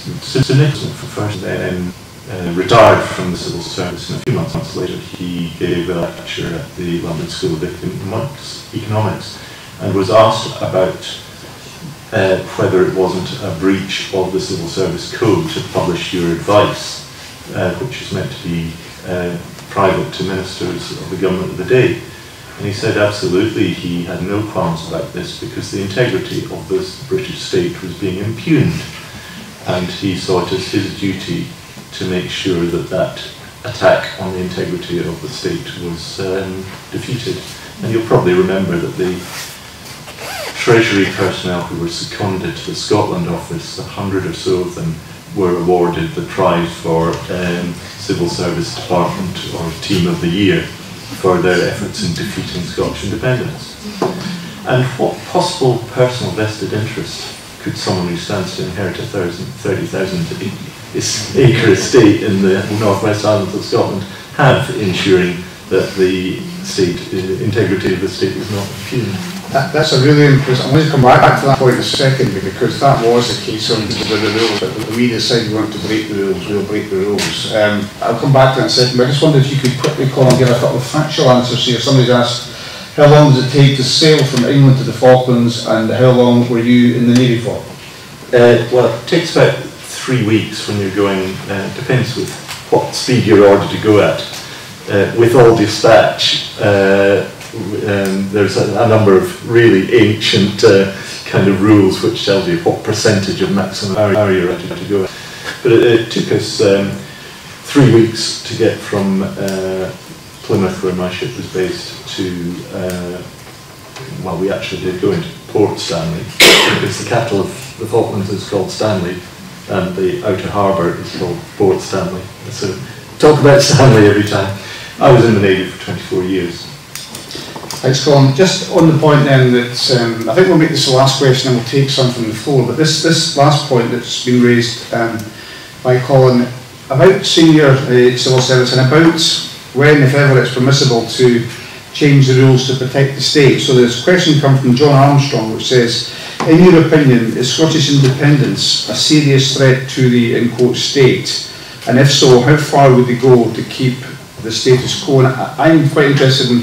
Sir Nixon for first, then retired from the civil service, and a few months later he gave a lecture at the London School of Economics and was asked about whether it wasn't a breach of the Civil Service Code to publish your advice, which is meant to be private to ministers of the government of the day. And he said absolutely he had no qualms about this because the integrity of this British state was being impugned, and he saw it as his duty to make sure that that attack on the integrity of the state was defeated. And you'll probably remember that the Treasury personnel who were seconded to the Scotland office, 100 or so of them, were awarded the prize for Civil Service Department or Team of the Year for their efforts in defeating Scottish independence. And what possible personal vested interest could someone who stands to inherit a 30,000 acre estate in the Northwest Islands of Scotland have ensuring that the integrity of the state was not impugned? That's a really interesting. I'm going to come back to that point in a second, because that was the case on the rules. But we decided we want to break the rules, we'll break the rules. I'll come back to that in a second, but I just wondered if you could quickly, Colin, give a couple of factual answers here. Somebody's asked, how long does it take to sail from England to the Falklands, and how long were you in the Navy for? Well, it takes about 3 weeks when you're going, depends with what speed you're ordered to go at. With all dispatch, there's a number of really ancient kind of rules which tells you what percentage of maximum hour you're ready to go at. But it took us 3 weeks to get from Plymouth, where my ship was based, to, well, we actually did go into Port Stanley, because the capital of the Falklands is called Stanley, and the outer harbour is called Port Stanley. So talk about Stanley every time. I was in the Navy for 24 years. Thanks, Colin. Just on the point then that, I think we'll make this the last question and we'll take some from the floor, but this last point that's been raised by Colin about senior civil service and about when, if ever, it's permissible to change the rules to protect the state. So there's a question come from John Armstrong which says, in your opinion, is Scottish independence a serious threat to the, in quote, state? And if so, how far would they go to keep the status quo? And I'm quite interested in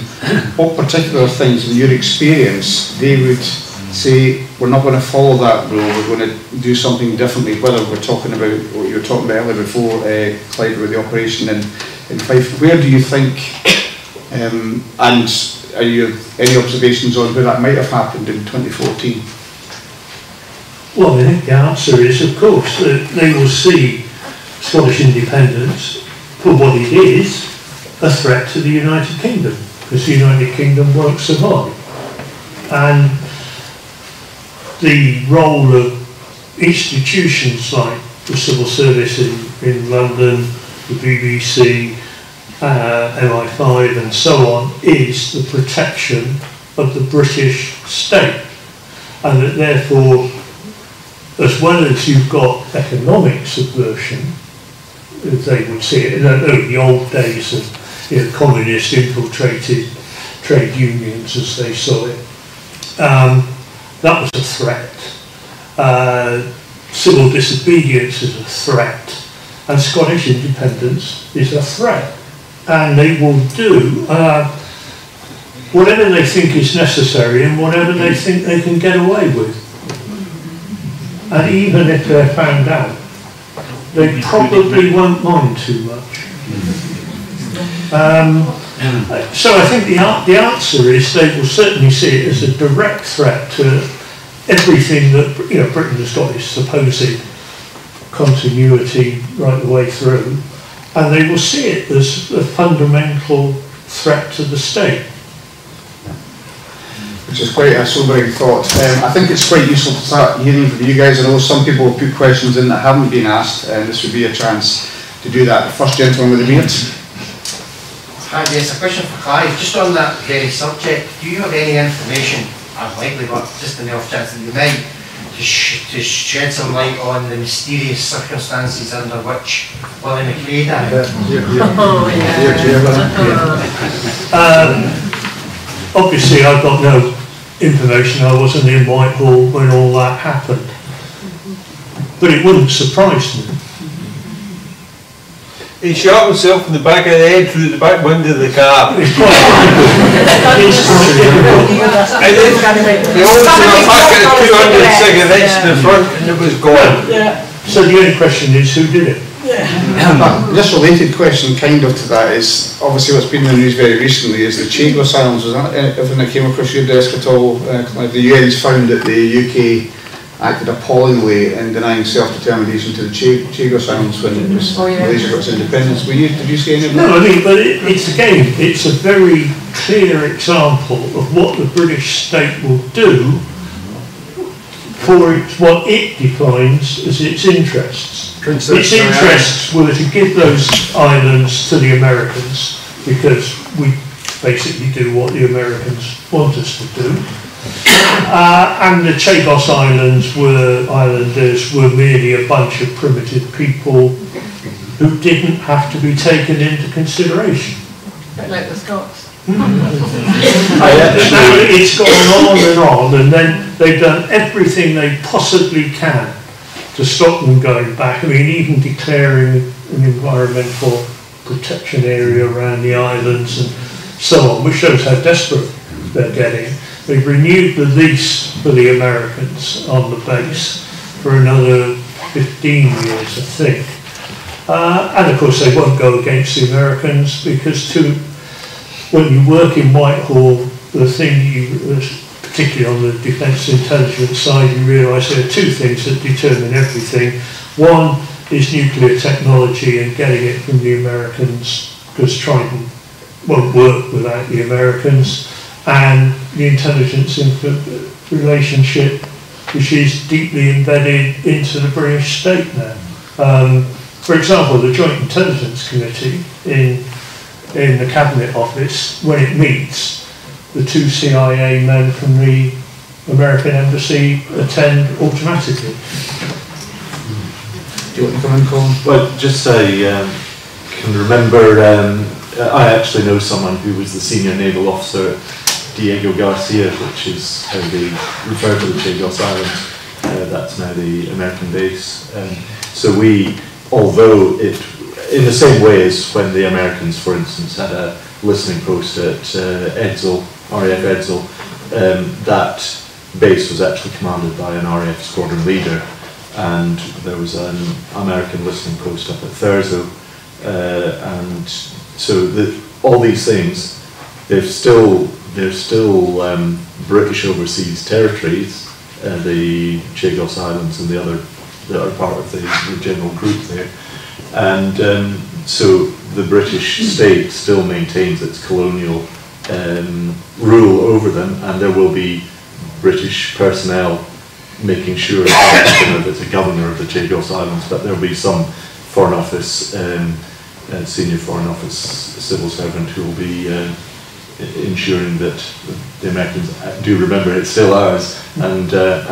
what particular things, in your experience, they would say, we're not going to follow that rule, we're going to do something differently, whether we're talking about what you were talking about earlier before, Clive, with the operation in Fife. Where do you think, and are you any observations on where that might have happened in 2014? Well, I think the answer is, of course, that they will see Scottish independence for what it is, a threat to the United Kingdom, because the United Kingdom won't survive. And the role of institutions like the civil service in London, the BBC, MI5 and so on, is the protection of the British state. And that therefore, as well as you've got economic subversion, as they would see it, in the old days of communist infiltrated trade unions as they saw it, that was a threat. Civil disobedience is a threat, and Scottish independence is a threat. And they will do whatever they think is necessary and whatever they think they can get away with. And even if they're found out, they probably won't mind too much. So I think the answer is they will certainly see it as a direct threat to everything that Britain has got its supposed continuity right the way through, and they will see it as a fundamental threat to the state. Which is quite a sobering thought. I think it's quite useful to start hearing from you guys. I know some people have put questions in that haven't been asked, and this would be a chance to do that. The first gentleman with the beard. Hi, yes, a question for Clive. Just on that very subject, do you have any information, unlikely, but just in the off chance that you might, to shed some light on the mysterious circumstances under which Willie McRae died? Obviously, I've got no information. I wasn't in Whitehall when all that happened. but it wouldn't surprise me. He shot himself in the back of the head through the back window of the car. It's quite And then they always had a packet of 200 cigarettes in the front and it was gone. So the only question is, who did it? This related question kind of to that is, obviously what's been in the news very recently is the Chagos Islands. Was that anything that came across your desk at all? The UN's found that the UK acted appallingly in denying self-determination to the Chagos Islands when Malaysia got its independence. Did you see any of that? No, I mean, but it's a very clear example of what the British state will do for what it defines as its interests. Its interests were to give those islands to the Americans because we basically do what the Americans want us to do. And the Chagos Islanders were merely a bunch of primitive people who didn't have to be taken into consideration. A bit like the Scots. It's gone on, and then they've done everything they possibly can to stop them going back. I mean, even declaring an environmental protection area around the islands and so on, which shows how desperate they're getting. They've renewed the lease for the Americans on the base for another 15 years, I think. And of course they won't go against the Americans because when you work in Whitehall, the thing particularly on the defence intelligence side, you realise there are two things that determine everything. One is nuclear technology and getting it from the Americans, because Trident won't work without the Americans, and the intelligence relationship, which is deeply embedded into the British state now. For example, the Joint Intelligence Committee in the Cabinet Office, when it meets, the two CIA men from the American Embassy attend automatically. Do you want to come in, Colin? Well, just I can remember, I actually know someone who was the senior naval officer at Diego Garcia, which is how they refer to the Chagos Islands. That's now the American base. So we, although it, in the same way as when the Americans, for instance, had a listening post at Edsel, RAF Edsel, that base was actually commanded by an RAF squadron leader, and there was an American listening post up at Thurso, and so all these things, they're still British overseas territories, the Chagos Islands and the other that are part of the general group there, and so the British state still maintains its colonial rule over them, and there will be British personnel making sure that it's a governor of the Chagos Islands, but there will be some Foreign Office, senior Foreign Office civil servant who will be ensuring that the Americans do remember it's still ours, and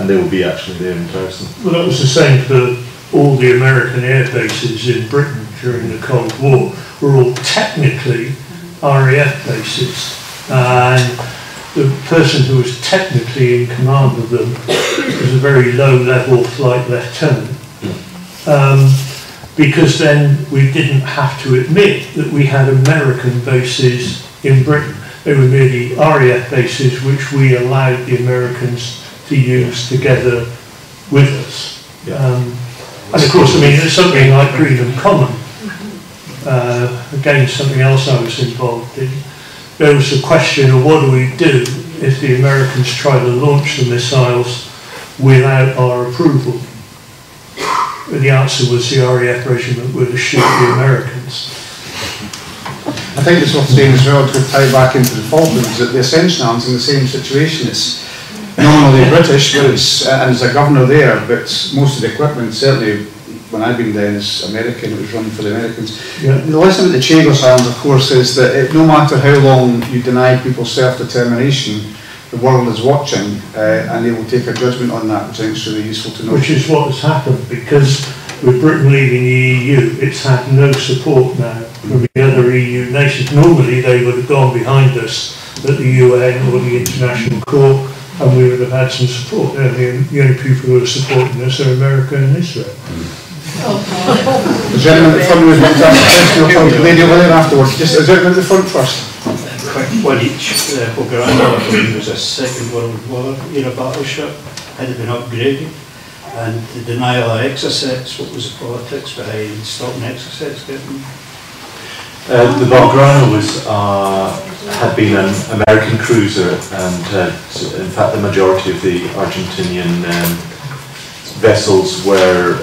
they will be actually there in person. Well, that was the same for all the American air bases in Britain during the Cold War. Were all technically RAF bases, and the person who was technically in command of them was a very low-level flight lieutenant, because then we didn't have to admit that we had American bases in Britain. They were merely RAF bases which we allowed the Americans to use together with us. And of course, I mean, there's something like Greenham Common, again, something else I was involved in. There was a question of what do we do if the Americans try to launch the missiles without our approval? And the answer was the RAF regiment were to shoot the Americans. I think it's worth saying as well, to tie back into the Falklands, that the Ascension Islands in the same situation. It's nominally British, but and there's a governor there, but most of the equipment, certainly when I've been there, is American. It was run for the Americans. Yeah. The lesson with the Chagos Islands, of course, is that no matter how long you deny people self-determination, the world is watching, and they will take a judgment on that, which I think is really useful to know. Which is what has happened, because with Britain leaving the EU, it's had no support now from the other EU nations. Normally they would have gone behind us at the UN or the International Court, and we would have had some support. The only people who are supporting us are America and Israel. The gentleman at the front was going to ask a question, I'll come to the lady over there afterwards. Just a gentleman at the front first. Quick one each. Bulgaria was a Second World War era battleship, had it been upgraded, and the denial of exocets, what was the politics behind stopping exocets getting? The Belgrano had been an American cruiser, and in fact the majority of the Argentinian vessels were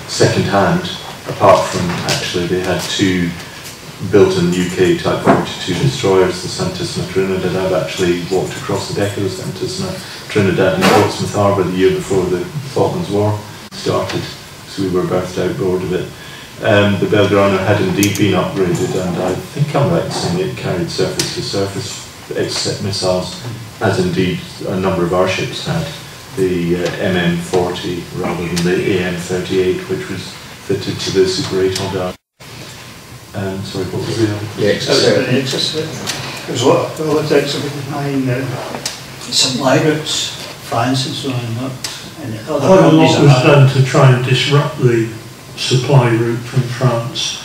second-hand, apart from actually they had two built-in UK Type 42 destroyers. The Santissima Trinidad actually walked across the deck of the Santissima Trinidad in Portsmouth Harbour the year before the Falklands War started, so we were berthed outboard of it. The Belgrano had indeed been upgraded, and I think I'm right in saying it carried surface-to-surface exocet missiles, as indeed a number of our ships had. The MM40 rather than the AM38, which was fitted to the Super 8 Honda. Sorry, what was the other? The exocet. There's a lot of politics behind supply routes, France and so on, and other Quite a companies lot was done to try and disrupt the supply route from France.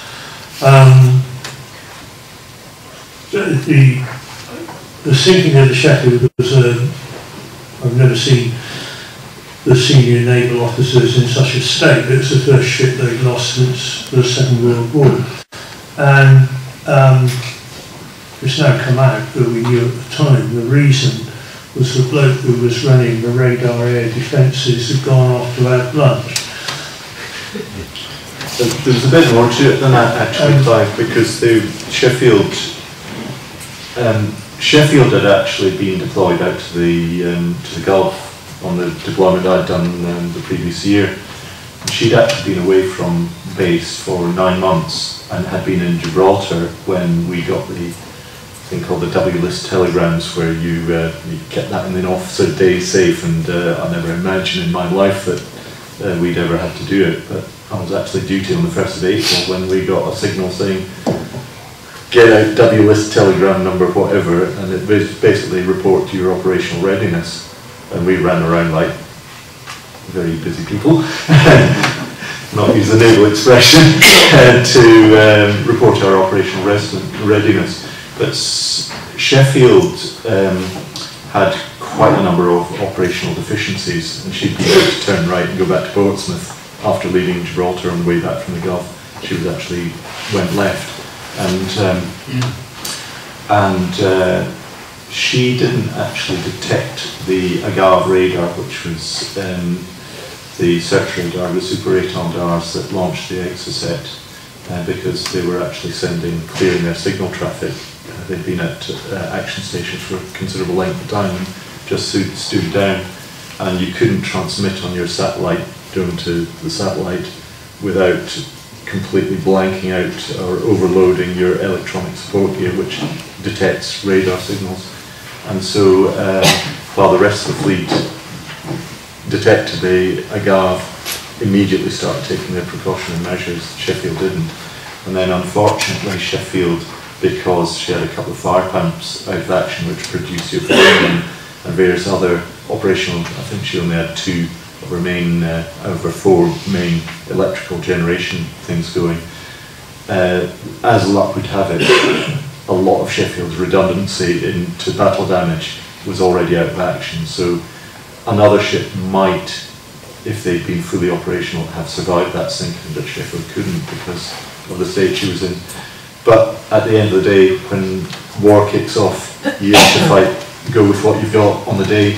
The sinking of the Sheffield was I've never seen the senior naval officers in such a state. It was the first ship they'd lost since the Second World War. And it's now come out that we knew at the time the reason was the bloke who was running the radar air defences had gone off to have lunch. There was a bit more to it than that actually, Clive, because the Sheffield had actually been deployed out to the Gulf on the deployment I'd done the previous year. And she'd actually been away from base for 9 months and had been in Gibraltar when we got the thing called the W-list telegrams, where you kept that in an officer day safe, and I never imagined in my life that we'd ever have to do it, but I was actually duty on the 1st of April when we got a signal saying get out W-list telegram number whatever, and it basically report to your operational readiness, and we ran around like very busy people, not use the naval expression, to report our operational readiness. But Sheffield had quite a number of operational deficiencies, and she'd be able to turn right and go back to Portsmouth after leaving Gibraltar on the way back from the Gulf. She was actually went left, and she didn't actually detect the Agave radar, which was the search radar, the Super 8 Hondas that launched the Exocet, because they were actually clearing their signal traffic. They'd been at action stations for a considerable length of time and just stood down, and you couldn't transmit on your satellite drone to the satellite without completely blanking out or overloading your electronic support gear, which detects radar signals. And so while the rest of the fleet detected the Agave, immediately started taking their precautionary measures, Sheffield didn't. And then unfortunately Sheffield, because she had a couple of fire pumps out of action which produced your flame and various other operational, I think she only had 2 of her main, over 4 main electrical generation things going. As luck would have it, a lot of Sheffield's redundancy into battle damage was already out of action, so another ship might, if they'd been fully operational, have survived that sinking, but Sheffield couldn't because of the state she was in. But at the end of the day, when war kicks off, you have to fight, go with what you've got on the day,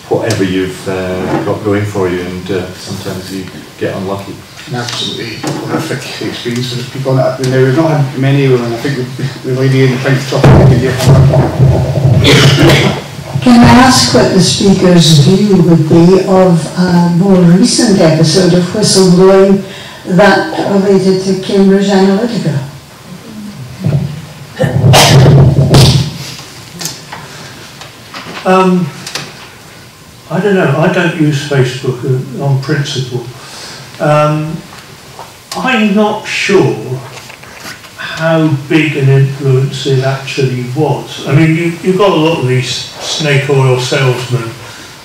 whatever you've got going for you, and sometimes you get unlucky. An absolutely horrific experience for the people on that. Now, we've not had many of them, and I think the lady in the pink top here. Can I ask what the speaker's view would be of a more recent episode of whistleblowing that related to Cambridge Analytica? I don't know, I don't use Facebook on principle. I'm not sure how big an influence it actually was. I mean, you've got a lot of these snake oil salesmen,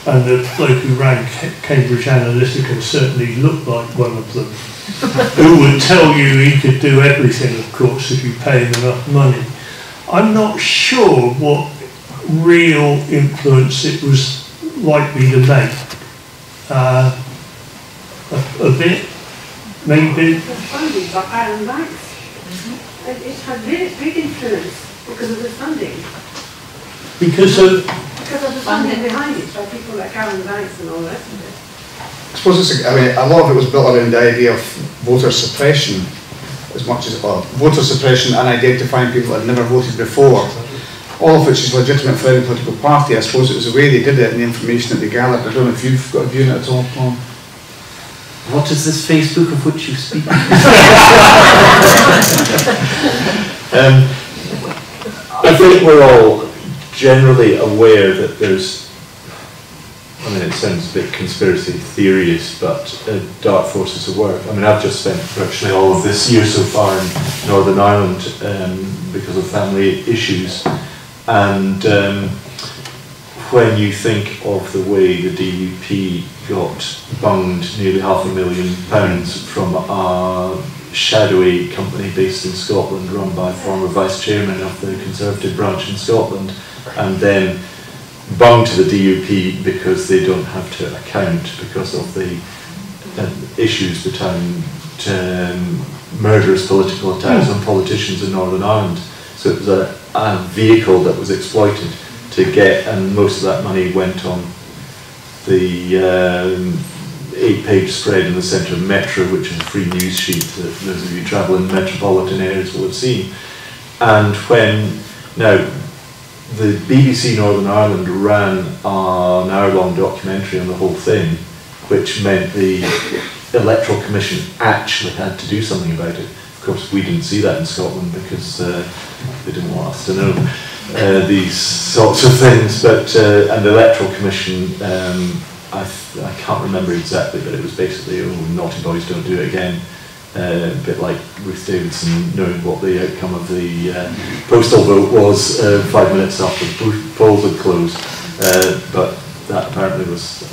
and the bloke who ran Cambridge Analytica certainly looked like one of them, who would tell you he could do everything, of course, if you pay him enough money. I'm not sure what real influence it was likely to make. A bit, maybe. The funding by Iron Rights. It had very big influence because of the funding. Because of the funding behind it, by people like Aaron Rights and all the rest of it. I suppose it's a lot of it was built around the idea of voter suppression, as much as voter suppression and identifying people that had never voted before, all of which is legitimate for any political party. I suppose it was the way they did it and the information that they gathered. I don't know if you've got a view on it at all, Colin. What is this Facebook of which you speak? I think we're all generally aware that there's, I mean, it sounds a bit conspiracy theorist, but dark forces at work. I mean, I've just spent virtually all of this year so far in Northern Ireland because of family issues, and when you think of the way the DUP got bunged nearly £500,000 from a shadowy company based in Scotland run by former vice chairman of the Conservative branch in Scotland, and then bunged to the DUP because they don't have to account because of the issues between murderous political attacks on politicians in Northern Ireland. So it was a vehicle that was exploited to get, and most of that money went on the 8-page spread in the centre of Metro, which is a free news sheet that those of you travel in metropolitan areas will have seen. And when, now, the BBC Northern Ireland ran an hour-long documentary on the whole thing, which meant the Electoral Commission actually had to do something about it. Of course, we didn't see that in Scotland because they didn't want us to know these sorts of things. But and the Electoral Commission, I can't remember exactly, but it was basically, oh, naughty boys, don't do it again. A bit like Ruth Davidson knowing what the outcome of the postal vote was 5 minutes after the polls had closed, but that apparently was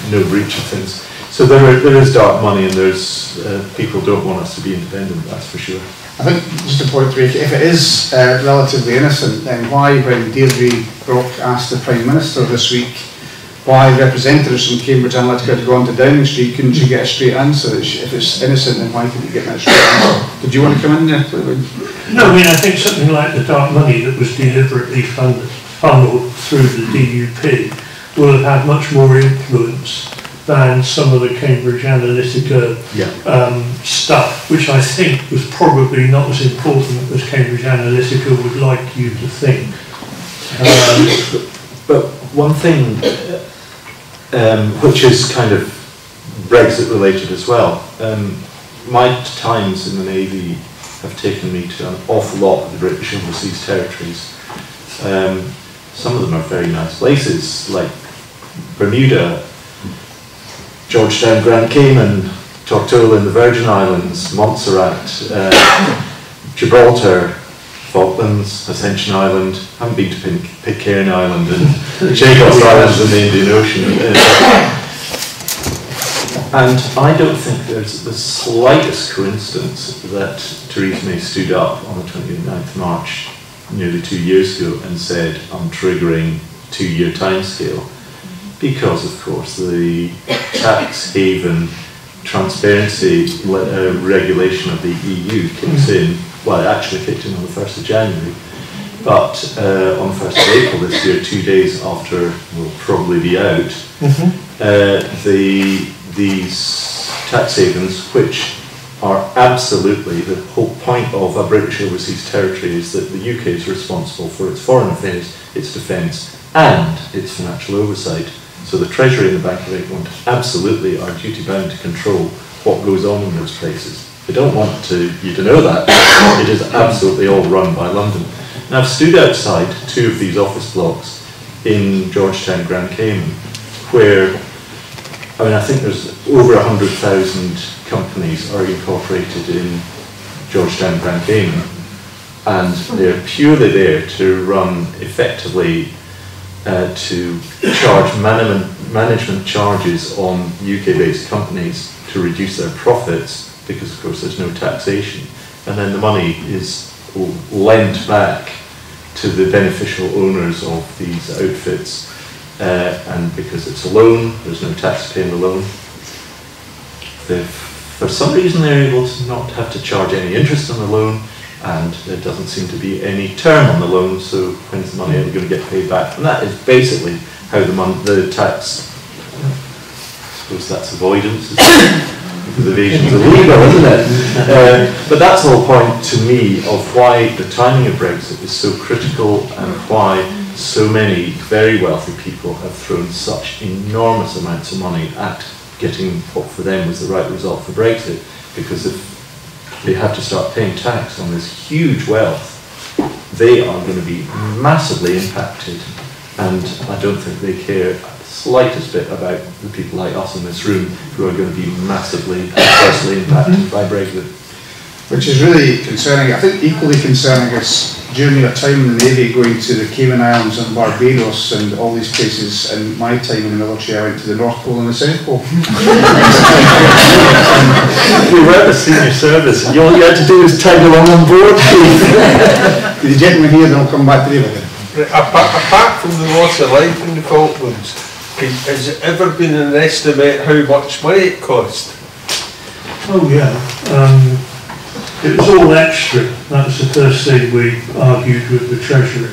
no breach of things. So there is dark money, and there's people don't want us to be independent, that's for sure. I think, just a point to make, if it is relatively innocent, then why, when Deirdre Brock asked the Prime Minister this week why representatives from Cambridge Analytica had gone to Downing Street, couldn't you get a straight answer? If it's innocent, then why couldn't you get that straight answer? Did you want to come in there? No, I mean, I think something like the dark money that was deliberately funneled through the DUP will have had much more influence than some of the Cambridge Analytica stuff, which I think was probably not as important as Cambridge Analytica would like you to think. But one thing, which is kind of Brexit related as well, my times in the Navy have taken me to an awful lot of the British overseas territories. Some of them are very nice places, like Bermuda, Georgetown, Grand Cayman, Tortola in the Virgin Islands, Montserrat, Gibraltar, Falklands, Ascension Island. Haven't been to Pitcairn Island and Chagos Islands in the Indian Ocean. And I don't think there's the slightest coincidence that Theresa May stood up on the 29th of March, nearly 2 years ago, and said, I'm triggering 2-year timescale. Because, of course, the tax haven transparency regulation of the EU kicks in. Well, it actually kicked in on the 1st of January, but on the 1st of April this year, 2 days after we'll probably be out, these tax havens, which are absolutely the whole point of a British overseas territory, is that the UK is responsible for its foreign affairs, its defence, and its financial oversight. So the Treasury and the Bank of England absolutely are duty bound to control what goes on in those places. They don't want you to know that. It is absolutely all run by London. And I've stood outside 2 of these office blocks in Georgetown, Grand Cayman, where, I mean, I think there's over 100,000 companies are incorporated in Georgetown, Grand Cayman, and they're purely there to run effectively to charge management charges on UK-based companies to reduce their profits, because of course there's no taxation, and then the money is lent back to the beneficial owners of these outfits, and because it's a loan, there's no tax to pay on the loan. For some reason they're able to not have to charge any interest on the loan, and there doesn't seem to be any term on the loan, so when's the money ever going to get paid back? And that is basically how the tax, I suppose that's avoidance, because evasion's illegal, isn't it? But that's the whole point to me of why the timing of Brexit is so critical, and why so many very wealthy people have thrown such enormous amounts of money at getting what for them was the right result for Brexit, because if they have to start paying tax on this huge wealth, they are going to be massively impacted, and I don't think they care the slightest bit about the people like us in this room who are going to be massively adversely impacted by Brexit. Which is really concerning. I think equally concerning is during your time in the Navy going to the Cayman Islands and Barbados and all these places, and my time in the military I went to the North Pole and the South Pole. We were at the senior service, and all you had to do was tag along on board. The gentleman here, then I'll come back to you again. Apart from the loss of life in the Falklands, has it ever been an estimate how much money it cost? Oh yeah. It was all extra. That was the first thing we argued with the Treasury.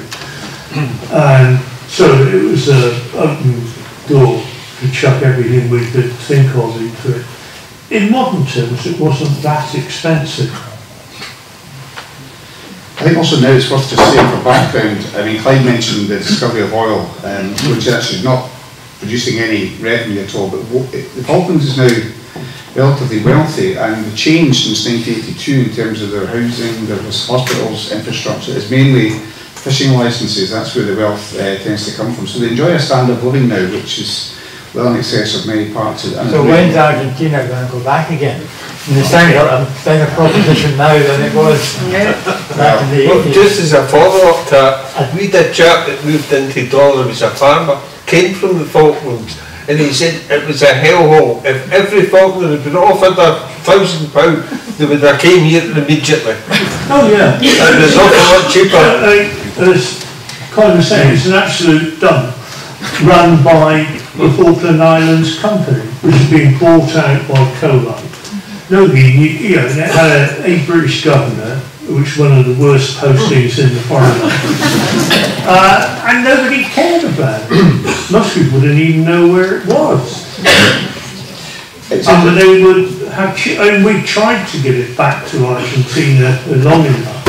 And so it was an open door to chuck everything we could think of into it. In modern terms, it wasn't that expensive. I think also now it's worth just saying for background, I mean, Clive mentioned the discovery of oil, which is actually not producing any revenue at all, but the Falklands is now relatively wealthy, and the change since 1982 in terms of their housing, their hospitals, infrastructure is mainly fishing licences. That's where the wealth tends to come from. So they enjoy a standard of living now, which is well in excess of many parts of it. So when's Argentina going to go back again? And it sounds like a better proposition now than it was back in the 80s. Just as a follow-up to that, we had a chap that moved into Dollar, who was a farmer, came from the Falklands, and he said it was a hellhole. If every Falkland had been offered £1,000, they would have came here immediately. Oh yeah. And it was awful lot cheaper. As Colin was saying, it's an absolute dump run by the Falkland Islands Company, which has been bought out by Colin. Nobody knew, you know, it had a British governor, which was one of the worst postings in the foreign office. And nobody cared about it. Most people didn't even know where it was. And they would have, and we tried to get it back to Argentina long enough.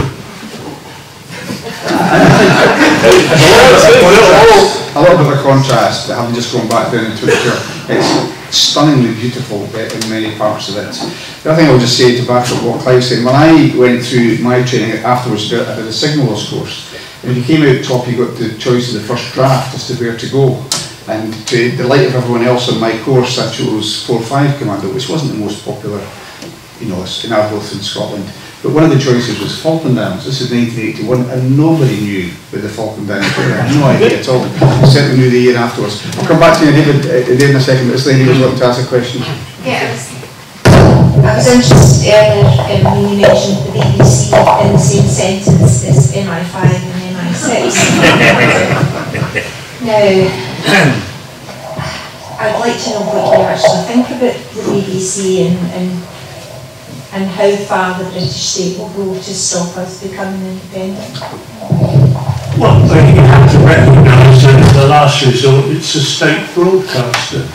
A little bit of a contrast, having just gone back down into Twitter. It's stunningly beautiful in many parts of it. The other thing I'll just say to back up what Clive said, when I went through my training afterwards, I did a signallers course, and if you came out top, you got the choice of the first draft as to where to go. And to the delight of everyone else on my course, I chose 4-5 Commando, which wasn't the most popular, you know, in Arbroath in Scotland. But one of the choices was Falkland Islands. This is 1981, and nobody knew where the Falkland Islands were. I had no idea at all. I certainly knew the year afterwards. I'll come back to you, David, in a second, but this lady was wanting to ask a question. Yeah, I was interested earlier when you mentioned the BBC in the same sentence as MI5 and MI6. Now, I'd like to know what you actually think about the BBC and how far the British state will go to stop us becoming independent. Well, I think you have to recognise that in the last resort it's a state broadcaster,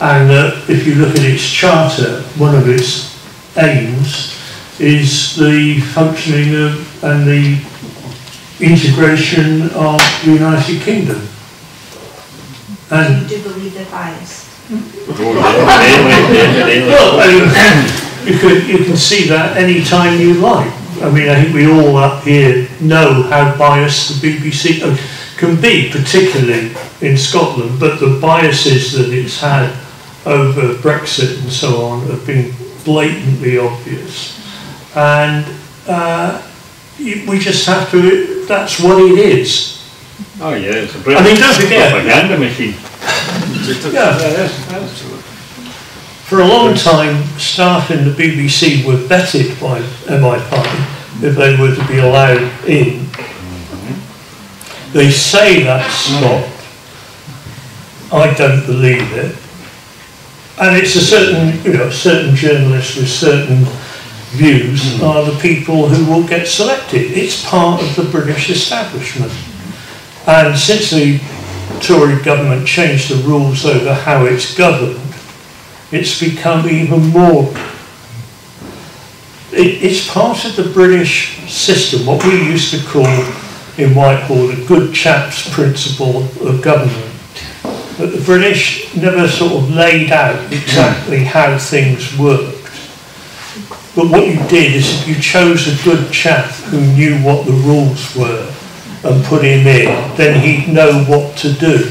and if you look at its charter, one of its aims is the functioning of and the integration of the United Kingdom. And you do believe they're biased? Well, you can see that any time you like. I mean, I think we all up here know how biased the BBC can be, particularly in Scotland, but the biases that it's had over Brexit and so on have been blatantly obvious. And we just have to, that's what it is. Oh yeah, it's a brilliant don't forget, propaganda machine. For a long time, staff in the BBC were vetted by MI5 if they were to be allowed in. They say that's stopped. I don't believe it. And it's a certain, certain journalists with certain views are the people who will get selected. It's part of the British establishment. And since the Tory government changed the rules over how it's governed, it's become even more. It's part of the British system, what we used to call in Whitehall the good chaps principle of government. But the British never sort of laid out exactly how things worked. But what you did is you chose a good chap who knew what the rules were and put him in, then he'd know what to do.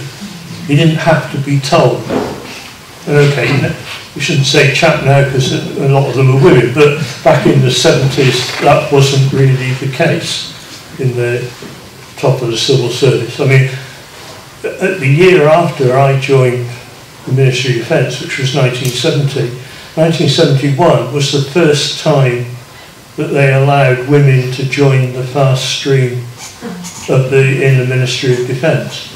He didn't have to be told. Okay, we shouldn't say chap now because a lot of them are women, but back in the 70s that wasn't really the case in the top of the civil service. I mean, the year after I joined the Ministry of Defence, which was 1970, 1971 was the first time that they allowed women to join the fast stream in the Ministry of Defence.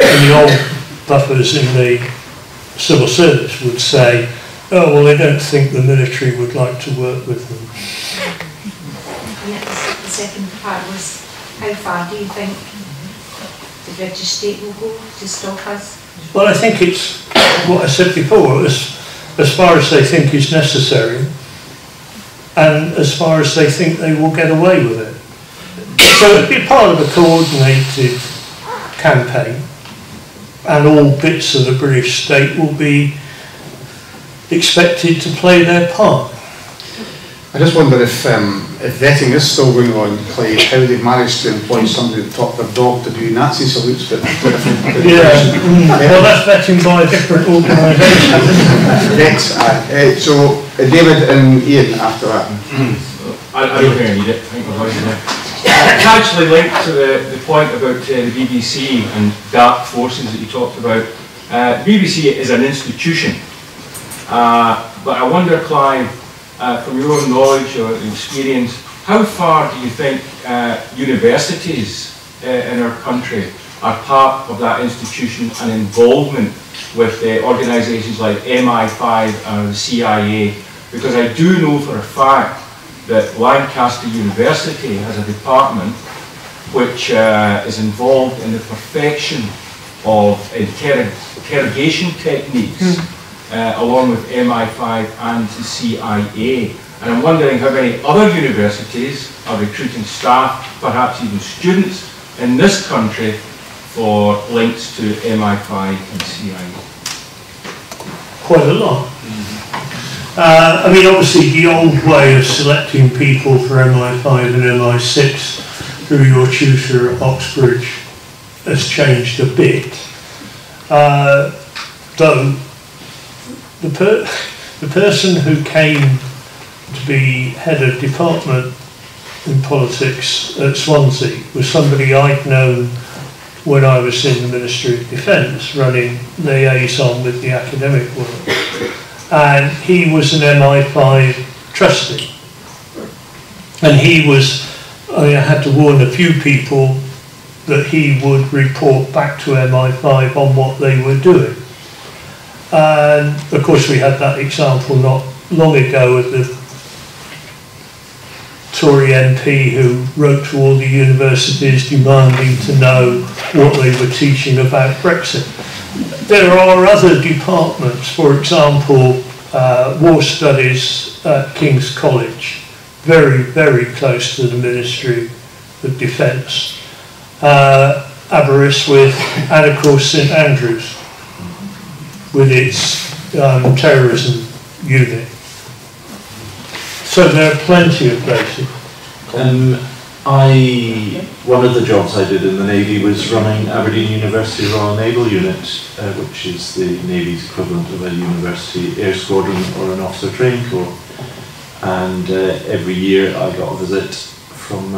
And the old buffers in the civil service would say, oh, well, they don't think the military would like to work with them. Yes, the second part was, how far do you think the British state will go to stop us? Well, I think it's what I said before, as far as they think is necessary, and as far as they think they will get away with it. So it'll be part of a coordinated campaign, and all bits of the British state will be expected to play their part. I just wonder if vetting is still going on, Clive, how they've managed to employ somebody that taught their dog to do Nazi salutes, but well, that's vetting by a different organisation. So, David and Ian after that. I don't think I need it. I think we're right there. It's actually linked to the point about the BBC and dark forces that you talked about. The BBC is an institution, but I wonder, Clive, from your own knowledge or experience, how far do you think universities in our country are part of that institution and involvement with organisations like MI5 and the CIA? Because I do know for a fact that Lancaster University has a department which is involved in the perfection of interrogation techniques along with MI5 and the CIA. And I'm wondering how many other universities are recruiting staff, perhaps even students, in this country for links to MI5 and CIA. Quite a lot. I mean, obviously the old way of selecting people for MI5 and MI6 through your tutor at Oxbridge has changed a bit. Though the person who came to be head of department in politics at Swansea was somebody I'd known when I was in the Ministry of Defence, running liaison with the academic world. And he was an MI5 trustee. And he was, I had to warn a few people that he would report back to MI5 on what they were doing. And of course we had that example not long ago of the Tory MP who wrote to all the universities demanding to know what they were teaching about Brexit. There are other departments, for example, War Studies at King's College, very, very close to the Ministry of Defence. Aberystwyth and of course St Andrews with its terrorism unit. So there are plenty of places. One of the jobs I did in the Navy was running Aberdeen University Royal Naval Unit, which is the Navy's equivalent of a university air squadron or an officer training corps. And every year I got a visit from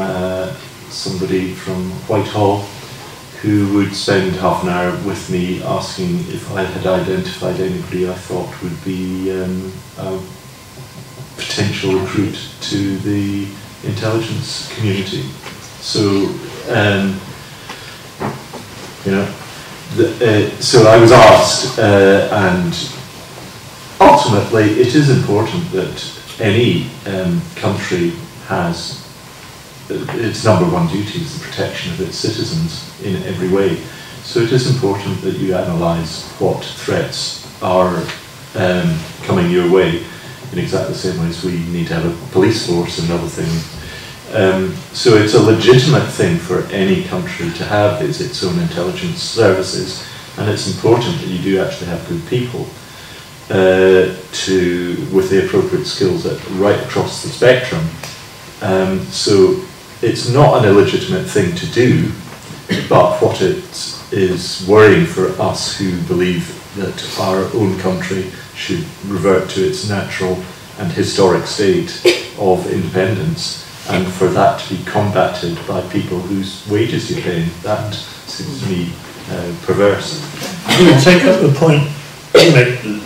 somebody from Whitehall who would spend half an hour with me asking if I had identified anybody I thought would be a potential recruit to the intelligence community. So, you know, so I was asked, and ultimately it is important that any country has its number one duty is the protection of its citizens in every way. So it is important that you analyse what threats are coming your way in exactly the same way as we need to have a police force and other things. So it's a legitimate thing for any country to have its own intelligence services, and it's important that you do actually have good people with the appropriate skills right across the spectrum. So it's not an illegitimate thing to do, but what it is worrying for us who believe that our own country should revert to its natural and historic state of independence, and for that to be combated by people whose wages you're paying, that seems to me perverse. I'm going to take up the point,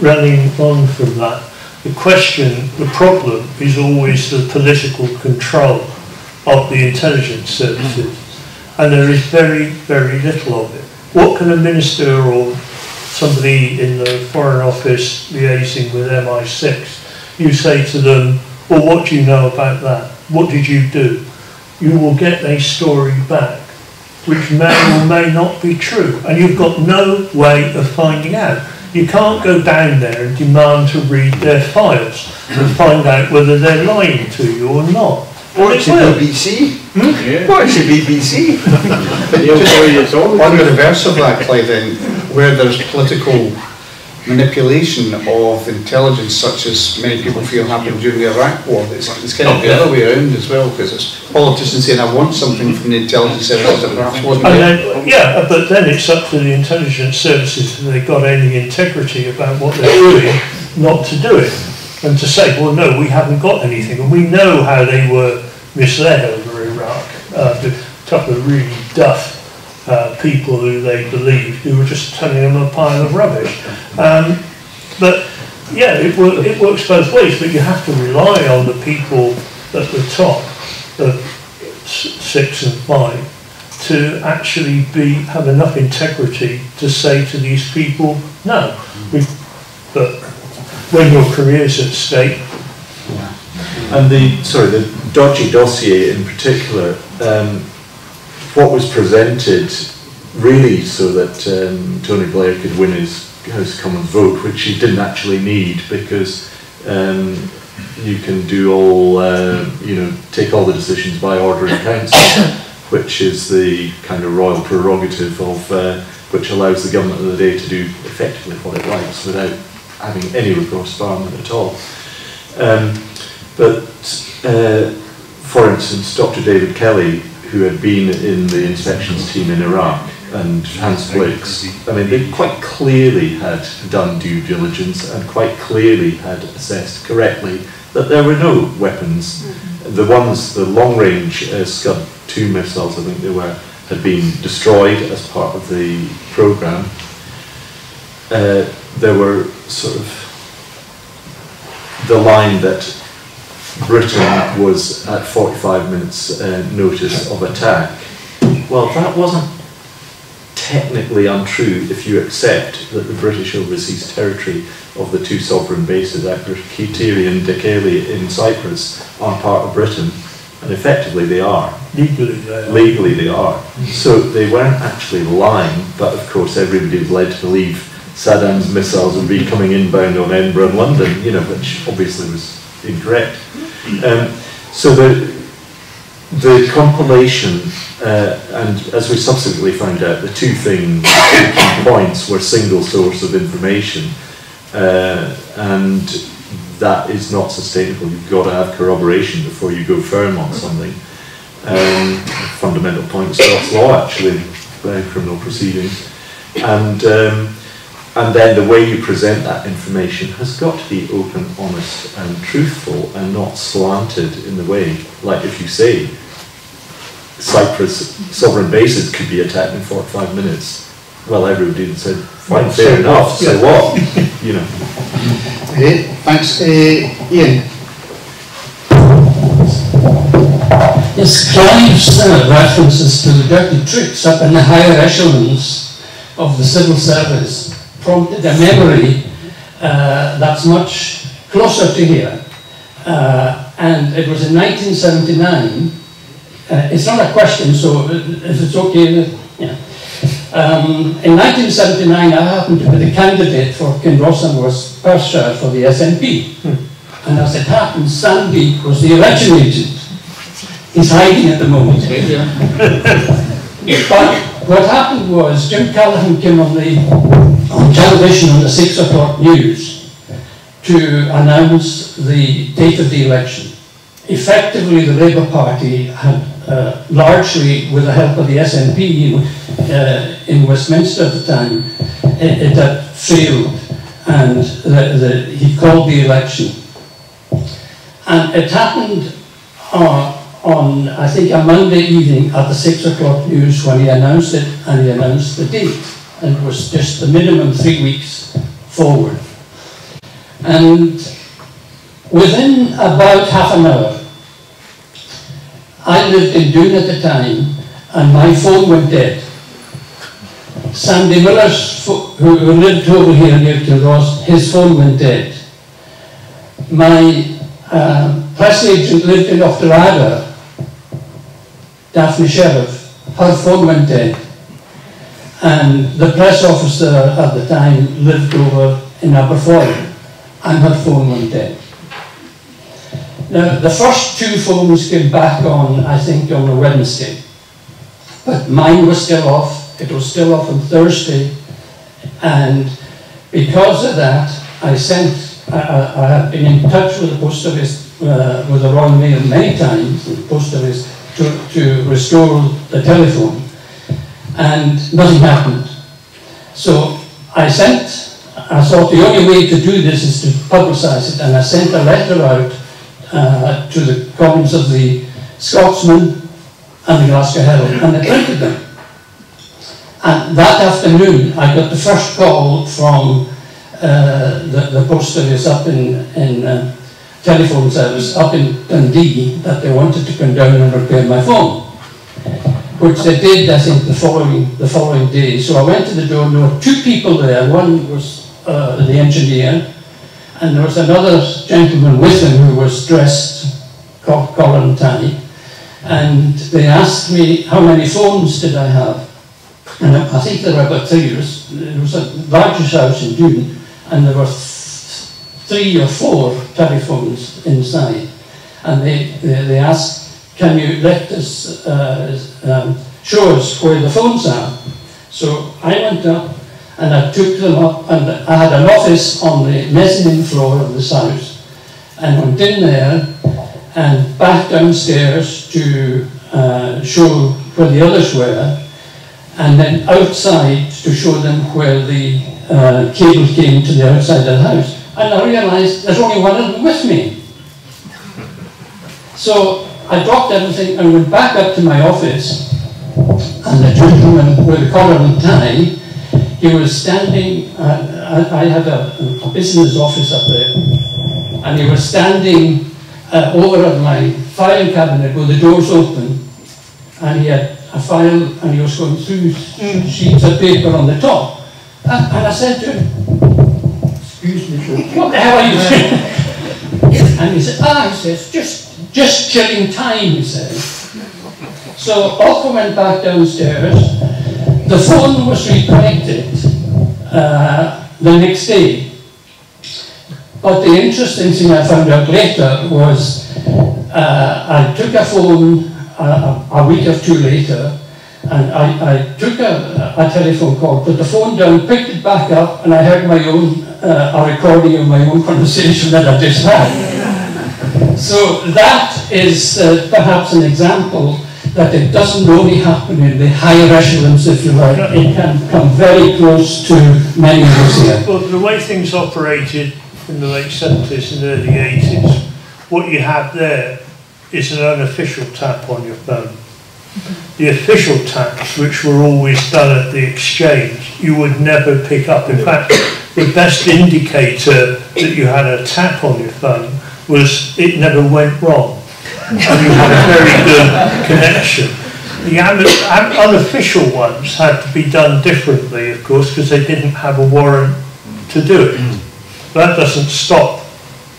running on from that. The question, the problem is always the political control of the intelligence services, and there is very, very little of it. What can a minister or somebody in the Foreign Office liaising with MI6, you say to them, well, what do you know about that? What did you do? You will get a story back which may or may not be true, and you've got no way of finding out. You can't go down there and demand to read their files and find out whether they're lying to you or not. Watch the BBC. Yeah. Watch the BBC. Just on the reverse of that, Clive, then, where there's political manipulation of intelligence, such as many people feel happened during the Iraq war, it's kind of the other way around as well, because it's politicians saying, I want something from the intelligence services that perhaps wasn't there. Yeah, but then it's up to the intelligence services if they've got any integrity about what they're doing, not to do it. And to say, well, no, we haven't got anything, and we know how they were misled over Iraq. A couple of really duff people who they believed who were just telling them a pile of rubbish. But yeah, it works both ways, but you have to rely on the people at the top of 6 and 5 to actually have enough integrity to say to these people, no, but when your career's at stake. Yeah. And the dodgy dossier in particular, what was presented really so that Tony Blair could win his House of Commons vote, which he didn't actually need, because you can do all, take all the decisions by order in council, which is the kind of royal prerogative of which allows the government of the day to do effectively what it likes without having any recourse to Parliament at all. But for instance, Dr. David Kelly, who had been in the inspections team in Iraq, and Hans Blix, I mean, they quite clearly had done due diligence and quite clearly had assessed correctly that there were no weapons. The long-range Scud 2 missiles, I think they were, had been destroyed as part of the programme. There were sort of the line that Britain was at 45 minutes notice of attack. Well, that wasn't technically untrue if you accept that the British overseas territory of the 2 sovereign bases, Akrotiri and Dekeli in Cyprus, are part of Britain, and effectively they are. Legally they are. Legally they are. So they weren't actually lying, but of course everybody was led to believe Saddam's missiles would be coming inbound on Edinburgh and London, which obviously was incorrect. So the compilation, and as we subsequently found out, the two key points were single source of information, and that is not sustainable. You've got to have corroboration before you go firm on something. Fundamental point of Scots law, actually, criminal proceedings. And then the way you present that information has got to be open, honest and truthful, and not slanted in the way, like if you say Cyprus sovereign bases could be attacked in 45 minutes. Well, everybody said, fine, fair enough, so what? You know. Okay, thanks. Ian. Yes, Clive's references to the dirty tricks up in the higher echelons of the civil service prompted a memory that's much closer to here. And it was in 1979. It's not a question, so if it's okay, yeah. In 1979, I happened to be the candidate for Kinross Perthshire for the SNP. And as it happened, Sandy was the election agent. He's hiding at the moment. But what happened was Jim Callaghan came on television on the 6 o'clock news to announce the date of the election. Effectively, the Labour Party had largely, with the help of the SNP in Westminster at the time, it had failed, and he called the election. And it happened on, I think, a Monday evening at the 6 o'clock news when he announced it, and he announced the date. And it was just the minimum 3 weeks forward. And within about half an hour, I lived in Doon at the time, and my phone went dead. Sandy Miller's, who lived over here near Kinross, his phone went dead. My press agent lived in Ochterada, Daphne Sheriff, her phone went dead. And the press officer at the time lived over in Aberfoyle, and her phone went dead. Now, the first 2 phones came back on, I think, on a Wednesday. But mine was still off. It was still off on Thursday. And because of that, I had been in touch with the Post Office, with the Royal Mail many times, the Post Office, to restore the telephone. And nothing happened. So I thought the only way to do this is to publicise it, and I sent a letter out to the columns of the Scotsman and the Glasgow Herald, and they printed them. And that afternoon, I got the first call from the Post Office up in telephone service up in Dundee that they wanted to come down and repair my phone, which they did, I think, the following day. So I went to the door, and there were 2 people there. One was the engineer, and there was another gentleman with him who was dressed collar and tie, and they asked me how many phones did I have. And I think there were about 3. It was a largest house in Doon, and there were 3 or 4 telephones inside. And they asked, can you let us show us where the phones are? So I went up and I took them up, and I had an office on the mezzanine floor of this house, and went in there and back downstairs to show where the others were, and then outside to show them where the cable came to the outside of the house. And I realised there's only one of them with me. So I dropped everything and went back up to my office, and the gentleman with the collar and tie, he was standing, I had a business office up there, and he was standing over at my filing cabinet with the doors open, and he had a file, and he was going through sheets of paper on the top. And I said to him, excuse me, what the hell are you doing? And he said, he says, just killing time, he said. So off I went back downstairs. The phone was reconnected the next day. But the interesting thing I found out later was I took a phone a week or 2 later, and I took a telephone call, put the phone down, picked it back up, and I heard my own, a recording of my own conversation that I just had. So that is perhaps an example that it doesn't only happen in the higher echelons, if you like. It can come very close to many of us here. Well, the way things operated in the late 70s and early 80s, what you have there is an unofficial tap on your phone. The official taps, which were always done at the exchange, you would never pick up. In fact, the best indicator that you had a tap on your phone was it never went wrong. And you had a very good connection. The unofficial ones had to be done differently, of course, because they didn't have a warrant to do it. That doesn't stop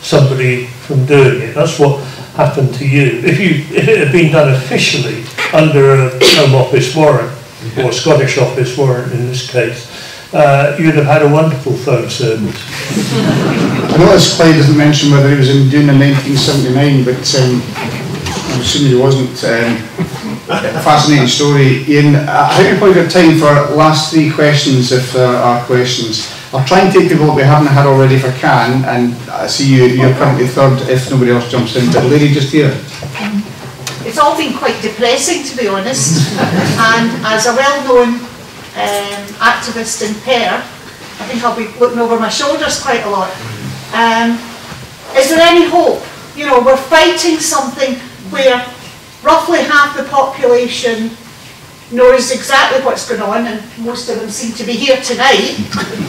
somebody from doing it. That's what happened to you. If it had been done officially under a Home Office warrant, or Scottish Office warrant in this case, you'd have had a wonderful phone service. I noticed Clive doesn't mention whether he was in Dune in 1979, but I'm assuming he wasn't. A fascinating story. Ian, how do you point out time for last three questions, if there are questions? I'll try and take the vote we haven't had already if I can, and I see you're currently third if nobody else jumps in, but the lady just here. It's all been quite depressing, to be honest, and as a well-known activist in Perth, I think I'll be looking over my shoulders quite a lot. Is there any hope? You know, we're fighting something where roughly half the population knows exactly what's going on, and most of them seem to be here tonight.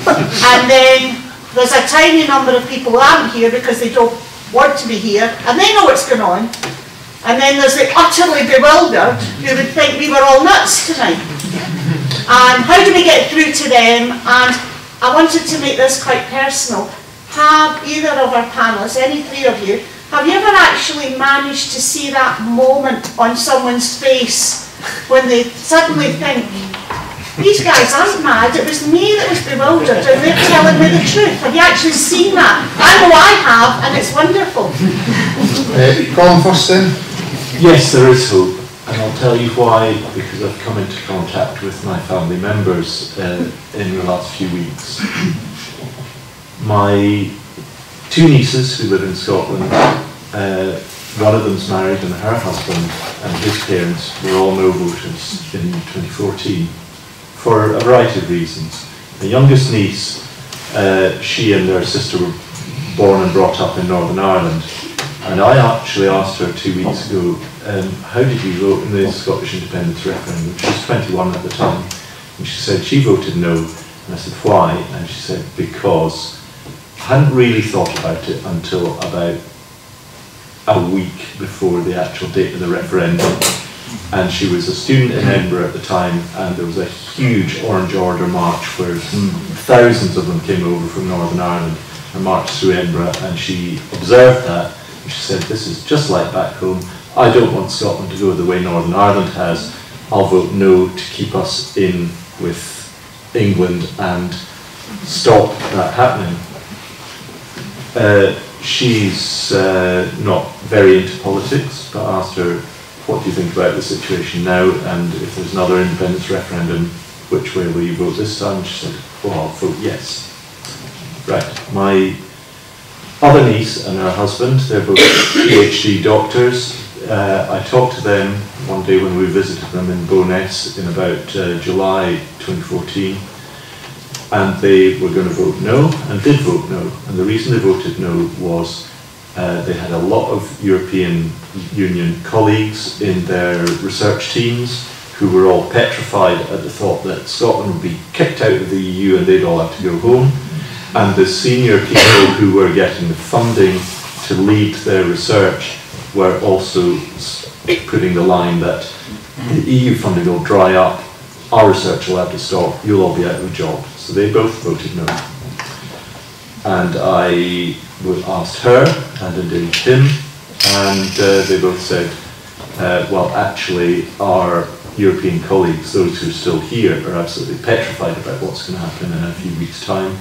And then there's a tiny number of people who aren't here because they don't want to be here, and they know what's going on. And then there's the utterly bewildered who would think we were all nuts tonight. And how do we get through to them? And I wanted to make this quite personal. Have either of our panellists, any three of you, have you ever actually managed to see that moment on someone's face when they suddenly think, these guys aren't mad, it was me that was bewildered and they're telling me the truth? Have you actually seen that? I know I have, and it's wonderful. Colin first then? Yes, there is hope, and I'll tell you why, because I've come into contact with my family members in the last few weeks. My two nieces who live in Scotland, one of them's married, and her husband and his parents were all no voters in 2014 for a variety of reasons. The youngest niece, she and her sister were born and brought up in Northern Ireland, and I actually asked her 2 weeks ago, how did you vote in the Scottish independence referendum? She was 21 at the time, and she said she voted no, and I said why, and she said because I hadn't really thought about it until about a week before the actual date of the referendum. And she was a student in Edinburgh at the time, and there was a huge Orange Order march where thousands of them came over from Northern Ireland and marched through Edinburgh, and she observed that, and she said, this is just like back home. I don't want Scotland to go the way Northern Ireland has. I'll vote no to keep us in with England and stop that happening. She's not very into politics, but I asked her, what do you think about the situation now, and if there's another independence referendum, which way will you vote this time? And she said, well, I'll vote yes. Right, my other niece and her husband, they're both PhD doctors. I talked to them one day when we visited them in Bo'ness in about July 2014. And they were going to vote no, and did vote no. And the reason they voted no was they had a lot of European Union colleagues in their research teams who were all petrified at the thought that Scotland would be kicked out of the EU and they'd all have to go home. And the senior people who were getting the funding to lead their research were also putting the line that the EU funding will dry up, our research will have to stop, you'll all be out of a job. So they both voted no. And I asked her, and indeed him, and they both said, well, actually, our European colleagues, those who are still here, are absolutely petrified about what's going to happen in a few weeks' time.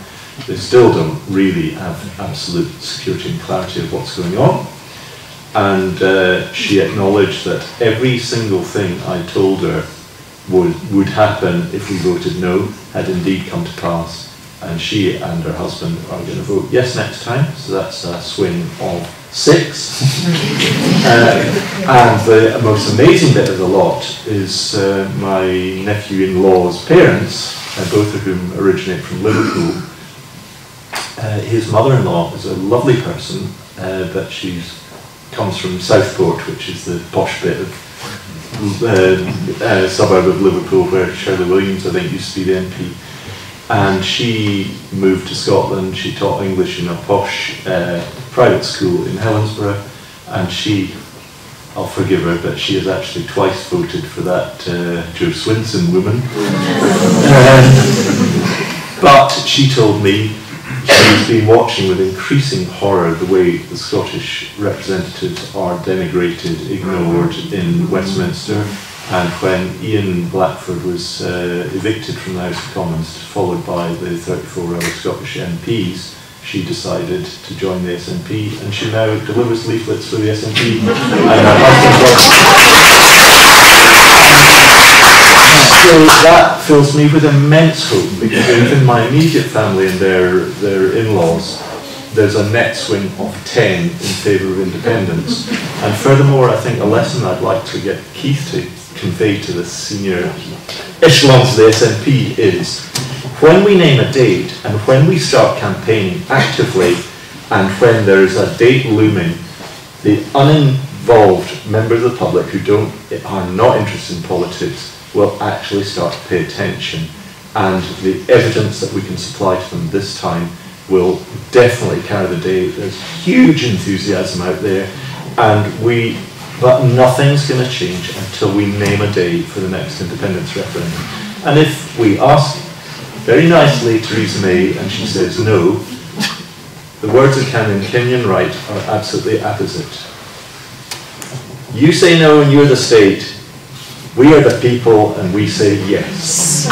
They still don't really have absolute security and clarity of what's going on. And she acknowledged that every single thing I told her would happen if we voted no had indeed come to pass, and she and her husband are going to vote yes next time, so that's a swing of 6. And the most amazing bit of the lot is my nephew-in-law's parents, both of whom originate from Liverpool. His mother-in-law is a lovely person, but she comes from Southport, which is the posh bit of suburb of Liverpool where Shirley Williams, I think, used to be the MP. And she moved to Scotland. She taught English in a posh private school in Helensburgh, and I'll forgive her, but she has actually twice voted for that Joe Swinson woman. But she told me she's been watching with increasing horror the way the Scottish representatives are denigrated, ignored in Westminster. And when Ian Blackford was evicted from the House of Commons, followed by the 34 other Scottish MPs, she decided to join the SNP, and she now delivers leaflets for the SNP. And her so that fills me with immense hope, because within my immediate family and their in-laws, there's a net swing of 10 in favour of independence. And furthermore, I think a lesson I'd like to get Keith to convey to the senior echelons of the SNP is, when we name a date and when we start campaigning actively, and when there is a date looming, the uninvolved members of the public who are not interested in politics will actually start to pay attention, and the evidence that we can supply to them this time will definitely carry the day. There's huge enthusiasm out there, but nothing's going to change until we name a date for the next independence referendum. And if we ask very nicely Theresa May and she says no, the words of Kenyon Wright are absolutely apposite. You say no and you're the state, we are the people and we say yes.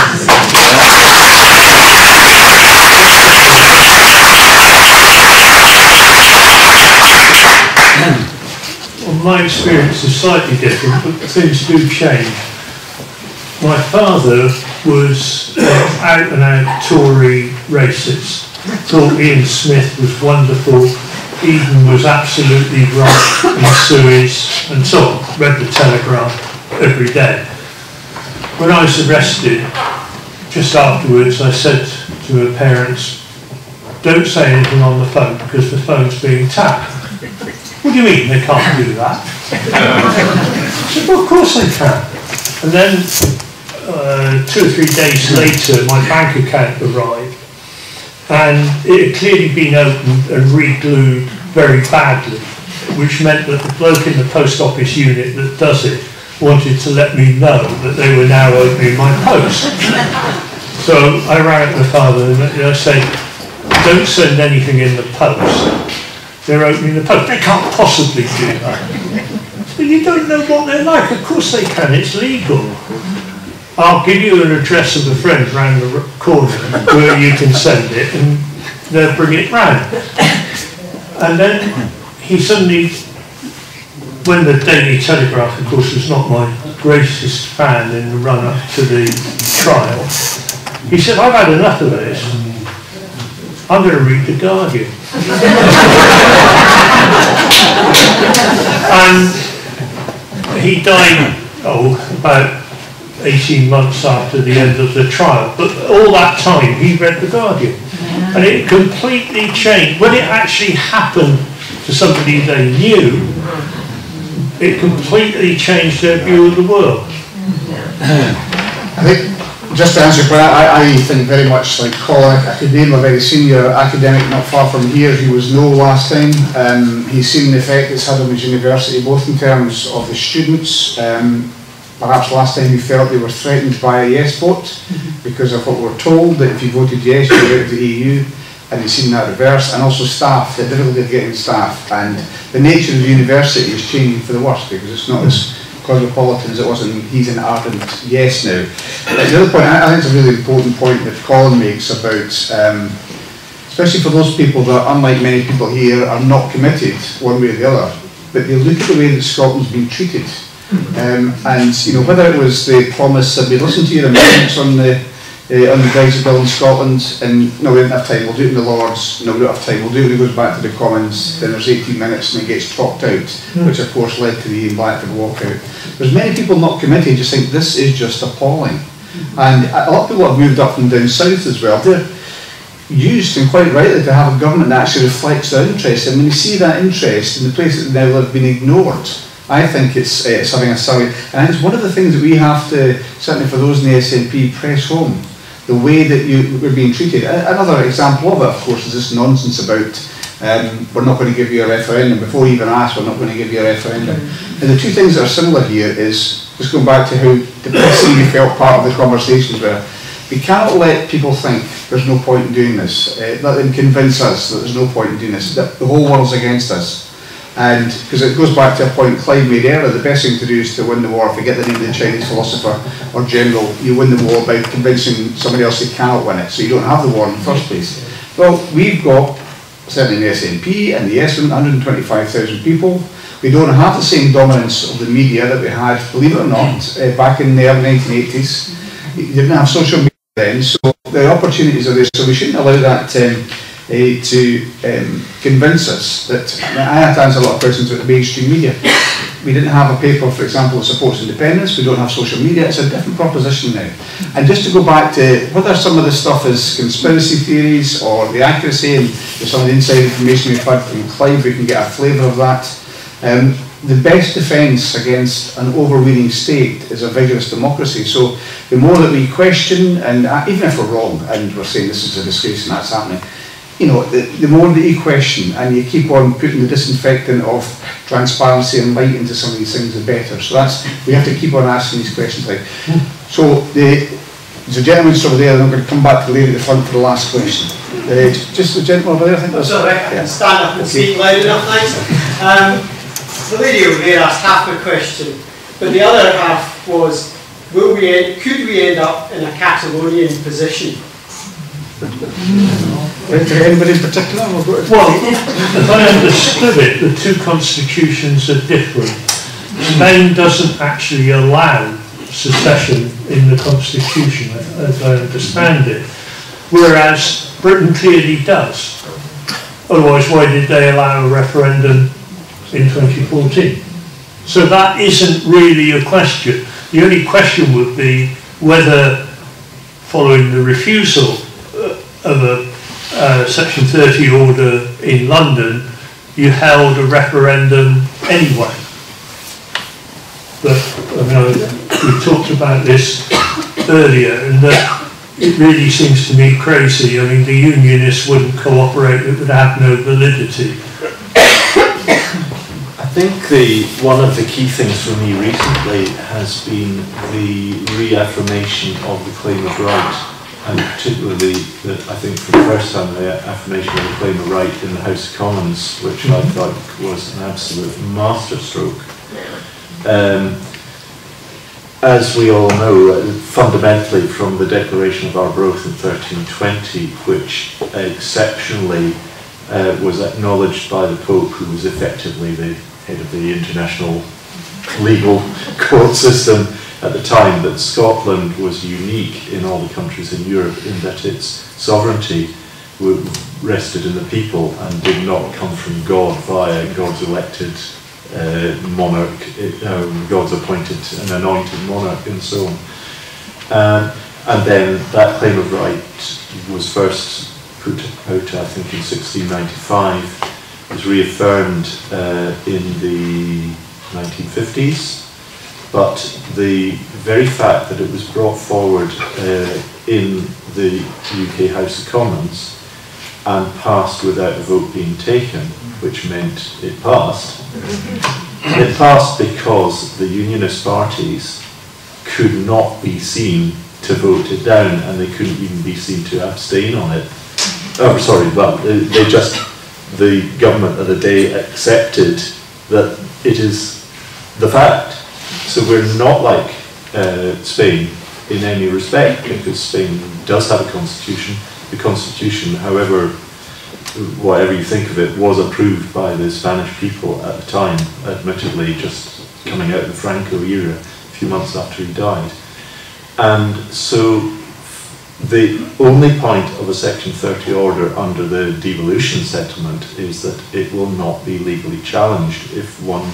Well, my experience is slightly different, but things do change. My father was out and out Tory racist. Thought Ian Smith was wonderful, Eden was absolutely right, and Suez, and so on. Read the Telegraph every day. When I was arrested, just afterwards, I said to her parents, don't say anything on the phone because the phone's being tapped. What do you mean they can't do that? I said, well, of course they can. And then 2 or 3 days later, my bank account arrived, and it had clearly been opened and re-glued very badly, which meant that the bloke in the post office unit that does it wanted to let me know that they were now opening my post. So I rang up my father and I said, don't send anything in the post. They're opening the post. They can't possibly do that. But you don't know what they're like. Of course they can. It's legal. I'll give you an address of a friend round the corner where you can send it, and they'll bring it round. And then he suddenly, when the Daily Telegraph, of course, was not my greatest fan in the run-up to the trial, he said, I've had enough of this. I'm going to read The Guardian. And he died, about 18 months after the end of the trial. But all that time, he read The Guardian. And it completely changed. When it actually happened to somebody they knew, it completely changed their view of the world. I think, just to answer your question, I think very much like Colin, a very senior academic not far from here, he was no last time. He's seen the effect it's had on his university, both in terms of the students. Perhaps last time he felt they were threatened by a yes vote because of what we were told, that if you voted yes, you were out of the EU, and he's seen that reverse, and also staff, the difficulty of getting staff, and the nature of the university is changing for the worse because it's not as cosmopolitan as it was, and he's an ardent yes now. But the other point, I think it's a really important point that Colin makes about, especially for those people that, unlike many people here, are not committed one way or the other, but they look at the way that Scotland's been treated. And you know, whether it was the promise that we listen to your amendments on the Brexit bill in Scotland, and no, we don't have time, we'll do it in the Lords, no, we don't have time, we'll do it when it goes back to the Commons, then there's 18 minutes and it gets talked out, which of course led to the Ian Blackford walkout. There's many people not committed, just think this is just appalling. And a lot of people have moved up from down south as well. They're used, and quite rightly, to have a government that actually reflects their interest, and when you see that interest in the place that they now live being ignored, I think it's having a salary, and it's one of the things that we have to, certainly for those in the SNP, press home. The way that we're being treated. Another example of it, of course, is this nonsense about we're not going to give you a referendum. Before you even ask, we're not going to give you a referendum. And the two things that are similar here is, just going back to how depressing we felt part of the conversations were, we cannot let people think there's no point in doing this. Let them convince us that there's no point in doing this, that the whole world's against us. And because it goes back to a point Clive made earlier, the best thing to do is to win the war. Forget the name of the Chinese philosopher or general. You win the war by convincing somebody else they cannot win it, so you don't have the war in the first place. Well, we've got, certainly in the SNP and the SN, 125,000 people. We don't have the same dominance of the media that we had, believe it or not, back in the early 1980s. You didn't have social media then, so the opportunities are there, so we shouldn't allow that to convince us that. I had to answer a lot of questions about the mainstream media. We didn't have a paper, for example, that supports independence. We don't have social media. It's a different proposition now. And just to go back to whether some of this stuff is conspiracy theories or the accuracy and some of the inside information we've had from Clive, we can get a flavour of that. The best defence against an overweening state is a vigorous democracy. So the more that we question, and even if we're wrong and we're saying this is a disgrace and that's happening, you know, the more that you question and you keep on putting the disinfectant of transparency and light into some of these things, the better. So that's, we have to keep on asking these questions. Like, so there's a gentleman over there, and I'm going to come back to the lady at the front for the last question. Just the gentleman over there, I think that's... Sorry, I can stand up and speak loud enough, thanks. The lady over there asked half the question, but the other half was, could we end up in a Catalonian position? Anybody in particular? Well, if I understood it, the two constitutions are different. Spain doesn't actually allow secession in the constitution, as I understand it, whereas Britain clearly does. Otherwise, why did they allow a referendum in 2014? So that isn't really a question. The only question would be whether, following the refusal of a Section 30 order in London, you held a referendum anyway. But I mean, we talked about this earlier, and that it really seems to me crazy. I mean, the unionists wouldn't cooperate; it would have no validity. I think one of the key things for me recently has been the reaffirmation of the claim of right. And particularly, I think for the first time, the affirmation of the claim of right in the House of Commons, which I thought was an absolute masterstroke. As we all know, fundamentally from the Declaration of Arbroath in 1320, which exceptionally was acknowledged by the Pope, who was effectively the head of the international legal court system at the time, that Scotland was unique in all the countries in Europe in that its sovereignty rested in the people and did not come from God via God's elected monarch, God's appointed and anointed monarch and so on. And then that claim of right was first put out, I think, in 1695, was reaffirmed in the 1950s. But the very fact that it was brought forward in the UK House of Commons and passed without a vote being taken, which meant it passed because the unionist parties could not be seen to vote it down, and they couldn't even be seen to abstain on it. Oh, sorry, well, the government of the day accepted that it is the fact. So we're not like Spain in any respect, because Spain does have a constitution. The constitution, however, whatever you think of it, was approved by the Spanish people at the time, admittedly just coming out of the Franco era, a few months after he died. And so the only point of a Section 30 order under the devolution settlement is that it will not be legally challenged if one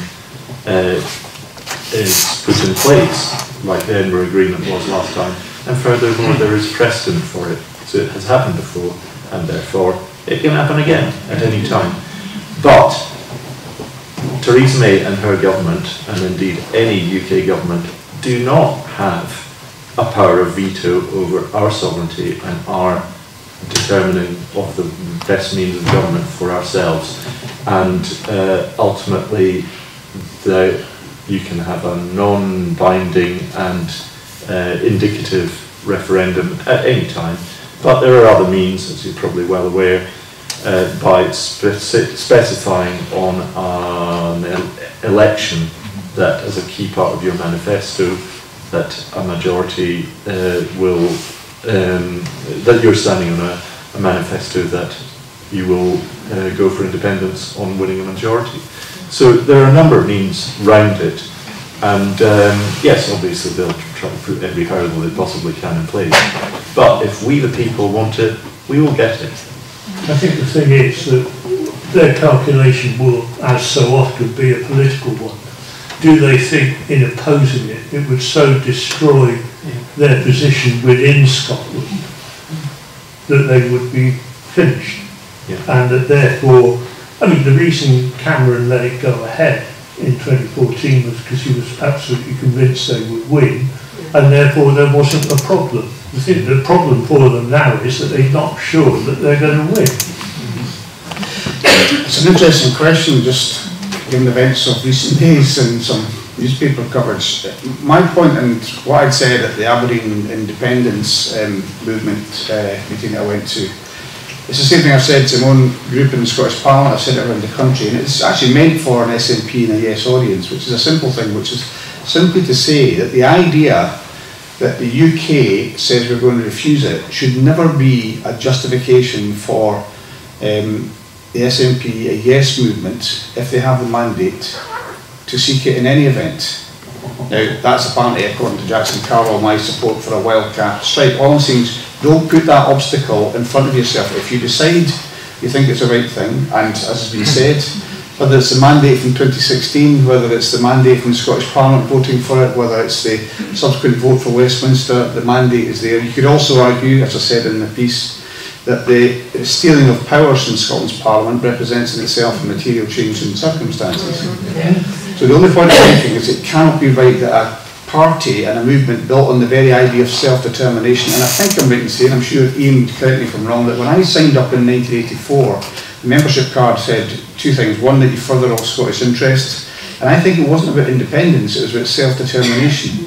is put in place, like the Edinburgh Agreement was last time. And furthermore, there is precedent for it. So it has happened before, and therefore it can happen again at any time. But Theresa May and her government, and indeed any UK government, do not have a power of veto over our sovereignty and our determining of the best means of government for ourselves. And ultimately, you can have a non-binding and indicative referendum at any time, but there are other means, as you're probably well aware, by specifying on an election that as a key part of your manifesto that a majority will, that you're standing on a manifesto that you will go for independence on winning a majority. So there are a number of means round it, and yes, obviously they'll try to put every hurdle they possibly can in place, but if we the people want it, we will get it. I think the thing is that their calculation will, as so often, be a political one. Do they think in opposing it, it would so destroy their position within Scotland that they would be finished? Yeah. And that therefore, I mean, the reason Cameron let it go ahead in 2014 was because he was absolutely convinced they would win, and therefore there wasn't a problem. The problem for them now is that they're not sure that they're going to win. It's an interesting question, just given events of recent days and some newspaper coverage. My point, and what I'd said at the Aberdeen Independence movement meeting that I went to, it's the same thing I've said to my own group in the Scottish Parliament. I've said it around the country, and it's actually meant for an SNP and a Yes audience, which is a simple thing, which is simply to say that the idea that the UK says we're going to refuse it should never be a justification for the SNP, a Yes movement, if they have the mandate to seek it in any event. Now, that's apparently, according to Jackson Carroll, my support for a wildcat strike. All I'm saying is, don't put that obstacle in front of yourself. If you decide you think it's the right thing, and as has been said, whether it's the mandate from 2016, whether it's the mandate from the Scottish Parliament voting for it, whether it's the subsequent vote for Westminster, the mandate is there. You could also argue, as I said in the piece, that the stealing of powers from Scotland's Parliament represents in itself a material change in circumstances. So the only point I'm making is it cannot be right that a party and a movement built on the very idea of self-determination, and I think I'm right in saying, I'm sure Ian would correct me if I'm wrong, that when I signed up in 1984, the membership card said two things. One, that you further all Scottish interests, and I think it wasn't about independence, it was about self-determination.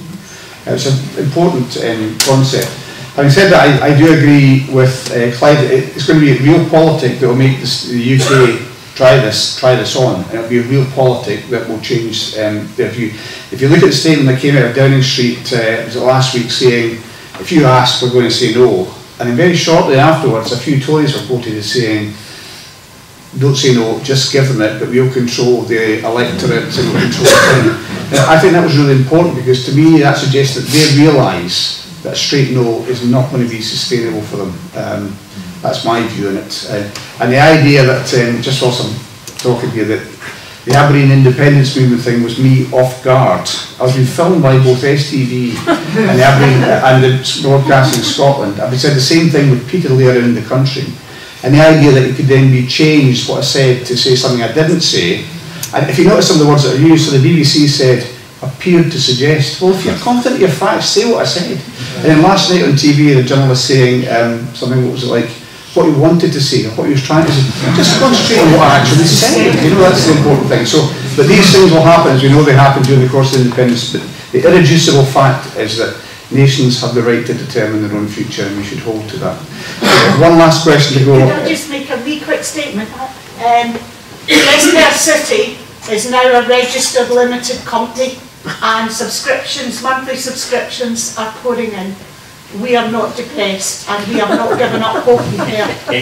It's an important concept. Having said that, I do agree with Clive. It's going to be a real politic that will make the UK try this on, and it'll be a real politic that will change their view. If you look at the statement that came out of Downing Street, was it last week, saying, if you ask, we're going to say no. And then very shortly afterwards, a few Tories were quoted as saying, don't say no, just give them it, but we'll control the electorate and we'll control the thing. Now, I think that was really important, because to me that suggests that they realise that a straight no is not going to be sustainable for them. That's my view on it. And the idea that, just whilst I'm talking here, that the Aberdeen Independence Movement thing was me off guard. I was being filmed by both STV and the Aberdeen and the Broadcasting Scotland. I've said the same thing repeatedly around the country. And the idea that it could then be changed, what I said, to say something I didn't say. And if you notice some of the words that are used, so the BBC said, appeared to suggest. Well, if you're confident of your facts, say what I said. And then last night on TV, the journalist saying something, what was it like, what he wanted to say, or what he was trying to say. Just concentrate on what I actually said. You know, that's the important thing. So, but these things will happen, as we know they happen during the course of independence. But the irreducible fact is that nations have the right to determine their own future, and we should hold to that. One last question to go. Can I just make a wee quick statement? Leicester City is now a registered limited company, and subscriptions, monthly subscriptions are pouring in. We are not depressed, and we have not given up hope in there. The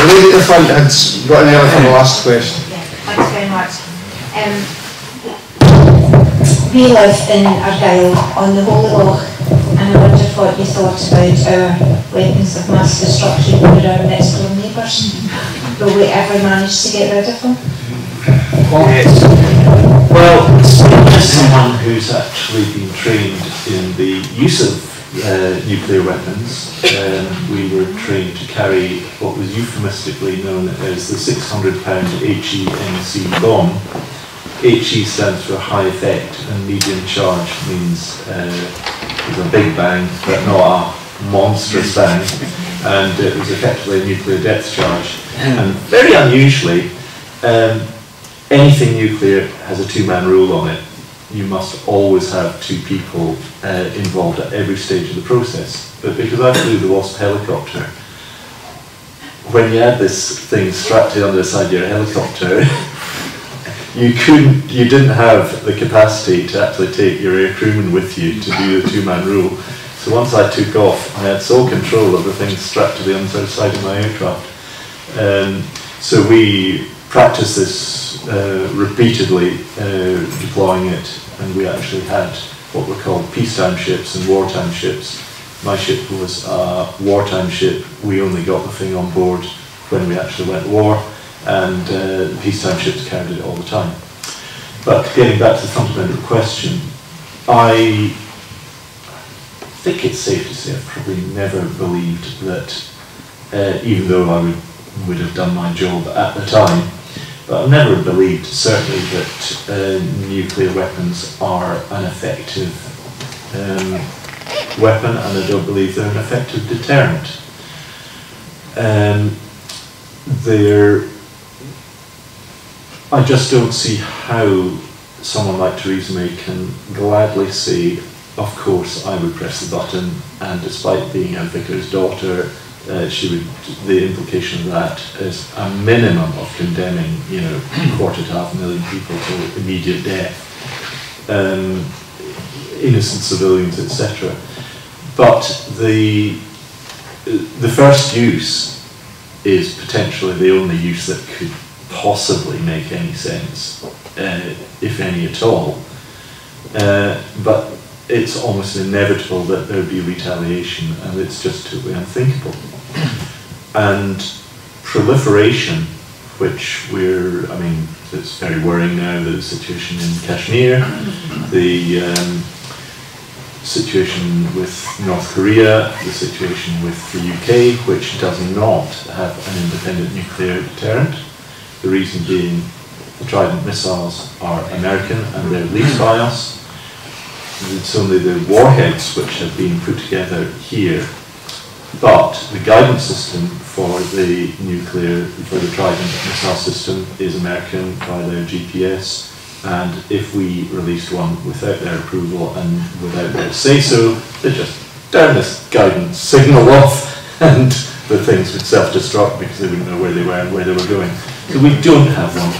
lady at the front has got an earlier for the last question. Yeah, thanks very much. We live in Argyll on the Holy Loch, and I wondered what you thought about our weapons of mass destruction with our next door neighbours. Will we ever manage to get rid of them? Yes. Well, as someone who's actually been trained in the use of nuclear weapons. We were trained to carry what was euphemistically known as the 600-pound HEMC bomb. HE stands for high effect, and medium charge means it's a big bang, but not a monstrous bang. And it was effectively a nuclear depth charge. And very unusually, anything nuclear has a two-man rule on it. You must always have two people involved at every stage of the process. But because I flew the Wasp helicopter, when you had this thing strapped to the underside of your helicopter, you didn't have the capacity to actually take your air crewman with you to do the two-man rule. So once I took off, I had sole control of the thing strapped to the underside of my aircraft. So we practiced this repeatedly, deploying it, and we actually had what were called peacetime ships and wartime ships. My ship was a wartime ship. We only got the thing on board when we actually went to war, and the peacetime ships carried it all the time. But getting back to the fundamental question, I think it's safe to say I've probably never believed that, even though I would have done my job at the time, but I've never believed, certainly, that nuclear weapons are an effective weapon, and I don't believe they're an effective deterrent. I just don't see how someone like Theresa May can gladly say, of course I would press the button, and despite being a vicar's daughter, the implication of that is a minimum of condemning, 250,000 people to immediate death, innocent civilians, etc. But the first use is potentially the only use that could possibly make any sense, if any at all. But it's almost inevitable that there would be retaliation, and it's just totally unthinkable. And proliferation, which it's very worrying now, the situation in Kashmir, the situation with North Korea, the situation with the UK, which does not have an independent nuclear deterrent. The reason being the Trident missiles are American and they're leased by us. It's only the warheads which have been put together here, but the guidance system for the Trident missile system is American by their GPS, and if we released one without their approval and without their say-so, they'd just turn this guidance signal off, and the things would self-destruct because they wouldn't know where they were and where they were going. So we don't have one,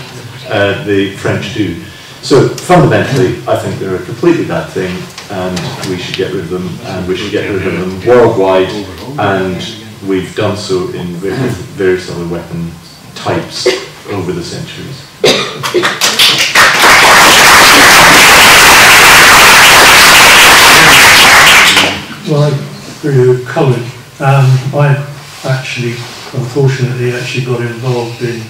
the French do. So fundamentally, I think they're a completely bad thing, and we should get rid of them, and we should get rid of them worldwide, and we've done so in various other weapon types over the centuries. Well, I agree with Colin. I actually, unfortunately, got involved in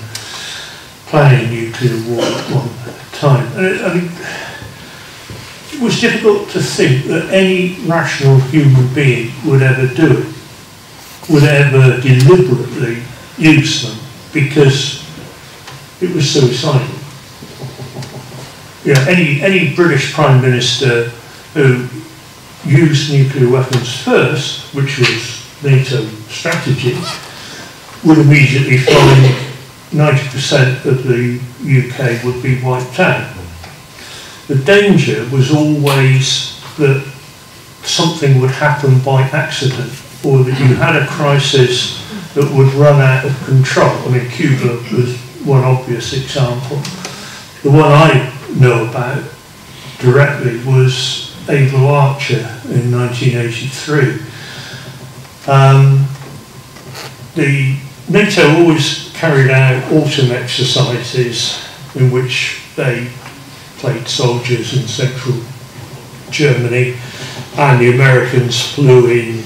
planning nuclear war at one time. And it was difficult to think that any rational human being would ever do it, would ever deliberately use them, because it was suicidal. Any British Prime Minister who used nuclear weapons first, which was NATO strategy, would immediately find 90% of the UK would be wiped out. The danger was always that something would happen by accident, or that you had a crisis that would run out of control. I mean, Cuba was one obvious example. The one I know about directly was Able Archer in 1983. The NATO always carried out autumn exercises in which they played soldiers in central Germany, and the Americans flew in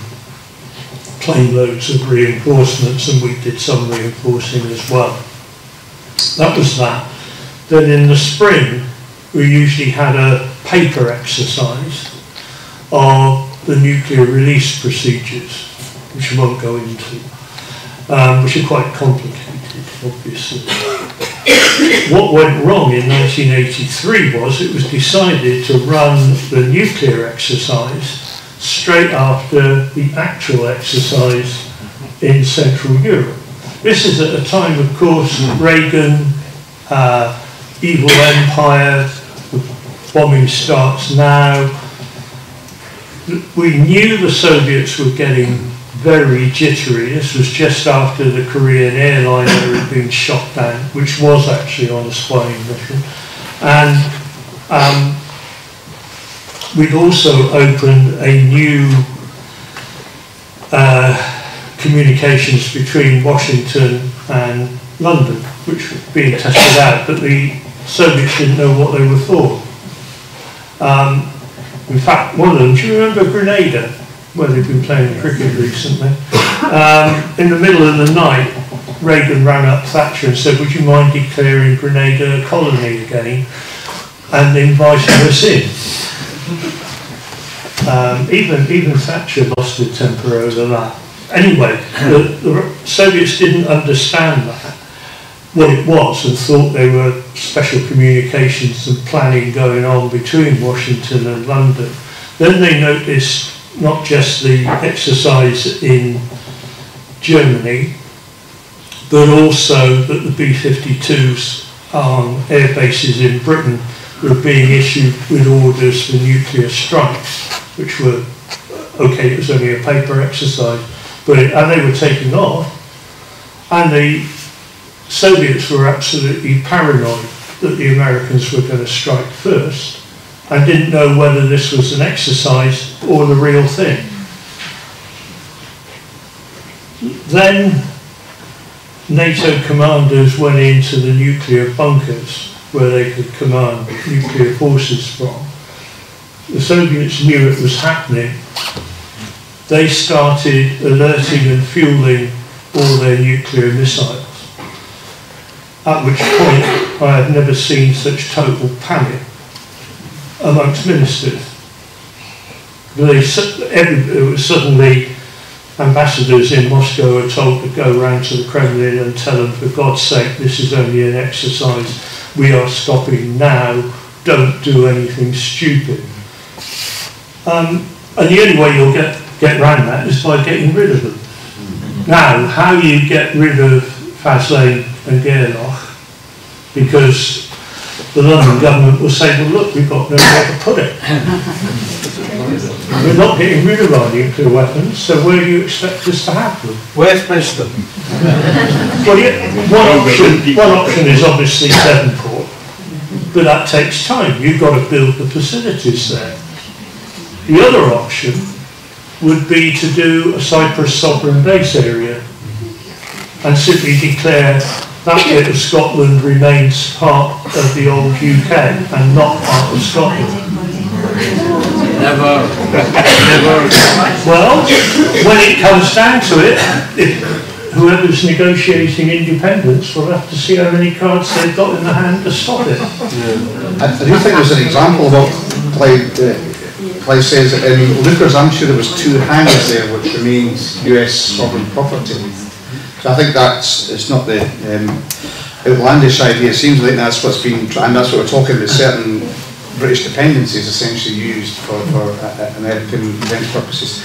plane loads of reinforcements, and we did some reinforcing as well. That was that. Then in the spring we usually had a paper exercise of the nuclear release procedures, which I won't go into, which are quite complicated, obviously. What went wrong in 1983 was it was decided to run the nuclear exercise straight after the actual exercise in Central Europe. This is at a time, of course, Reagan, evil empire, the bombing starts now. We knew the Soviets were getting very jittery. This was just after the Korean airliner had been shot down, which was actually on a spying mission. And we'd also opened a new communications between Washington and London, which was being tested out, but the Soviets didn't know what they were for. In fact, one of them, do you remember Grenada, where they've been playing cricket recently? In the middle of the night, Reagan rang up Thatcher and said, would you mind declaring Grenada a colony again and inviting us in? Even Thatcher lost her temper over that. Anyway, the Soviets didn't understand that, what it was, and thought there were special communications and planning going on between Washington and London. Then they noticed not just the exercise in Germany, but also that the B-52s on air bases in Britain were being issued with orders for nuclear strikes, which were, okay, it was only a paper exercise, but and they were taking off, and the Soviets were absolutely paranoid that the Americans were going to strike first, and didn't know whether this was an exercise or the real thing. Then NATO commanders went into the nuclear bunkers where they could command nuclear forces from. The Soviets knew it was happening. They started alerting and fueling all their nuclear missiles. At which point I had never seen such total panic amongst ministers. It was suddenly ambassadors in Moscow were told to go round to the Kremlin and tell them, for God's sake, this is only an exercise. We are stopping now. Don't do anything stupid. And the only way you'll get around that is by getting rid of them. Now, how you get rid of Faslane and Gerlach, because the London government will say, well look, we've got nowhere to put it. We're not getting rid of our nuclear weapons, so where do you expect us to have them? Westminster. Well, yeah, one option is obviously Devonport, but that takes time. You've got to build the facilities there. The other option would be to do a Cyprus sovereign base area and simply declare that bit of Scotland remains part of the old UK and not part of Scotland. Never. Well, when it comes down to it, whoever's negotiating independence will have to see how many cards they've got in the hand to stop it. I do think there's an example of what Clive says. In Lucas, I'm sure there was 2 hangars there which remains US sovereign property. So I think it's not the outlandish idea. It seems like that's what's been, and that's what we're talking about, certain British dependencies essentially used for American defence purposes.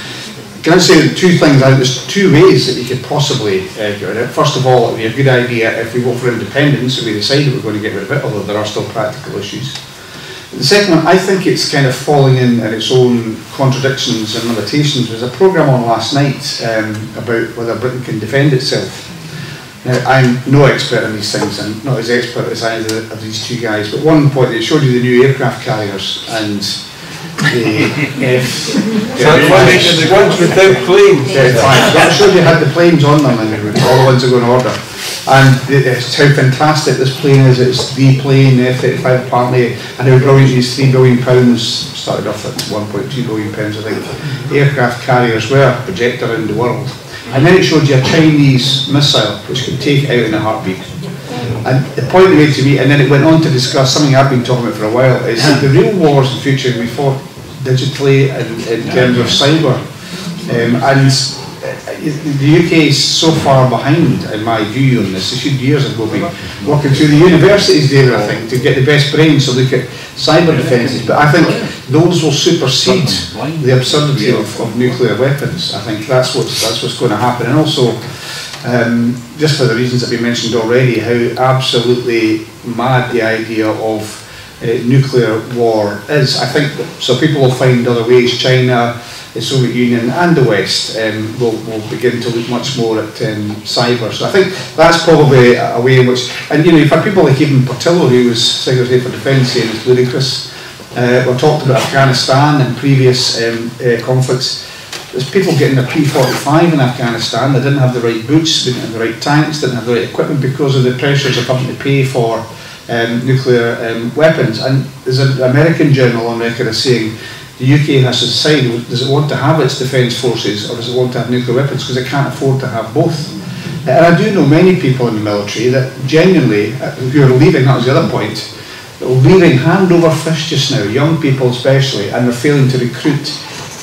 Can I say 2 things? There's 2 ways that you could possibly get rid of it. First of all, it would be a good idea if we go for independence and we decide that we're going to get rid of it, although there are still practical issues. The second one, I think it's kind of falling in its own contradictions and limitations. There was a programme on last night about whether Britain can defend itself. Now, I'm no expert in these things, and not as expert as either of these 2 guys, but one point, it showed you the new aircraft carriers and the the ones without planes. I'm sure they had the planes on them and all the ones that go in order. And it's how fantastic this plane is. It's the plane, the F-35 apparently, and how brilliant these £3 billion, started off at £1.2 billion, I think, aircraft carriers were projected around the world. And then it showed you a Chinese missile which could take it out in a heartbeat. And the point they made to me, and then it went on to discuss something I've been talking about for a while, is that the real wars in the future we fought digitally and in terms of cyber. And the UK is so far behind, in my view, on this. They should years ago be working through the universities there, I think, to get the best brains to look at cyber defences. But I think those will supersede the absurdity of nuclear weapons. I think that's what's going to happen. And also, just for the reasons that we mentioned already, how absolutely mad the idea of nuclear war is. I think so. People will find other ways. China, the Soviet Union and the West will begin to look much more at cyber. So I think that's probably a way in which, and you know, you've had people like even Portillo, who was Secretary for Defence, saying it's ludicrous. We talked about Afghanistan and previous conflicts. There's people getting a P-45 in Afghanistan. They didn't have the right boots, didn't have the right tanks, didn't have the right equipment because of the pressures of having to pay for nuclear weapons. And there's an American journal on record as saying the UK has to decide, does it want to have its defence forces or does it want to have nuclear weapons, because it can't afford to have both. And I do know many people in the military that genuinely, who are leaving, that was the other point, leaving hand over fist just now, young people especially, and they're failing to recruit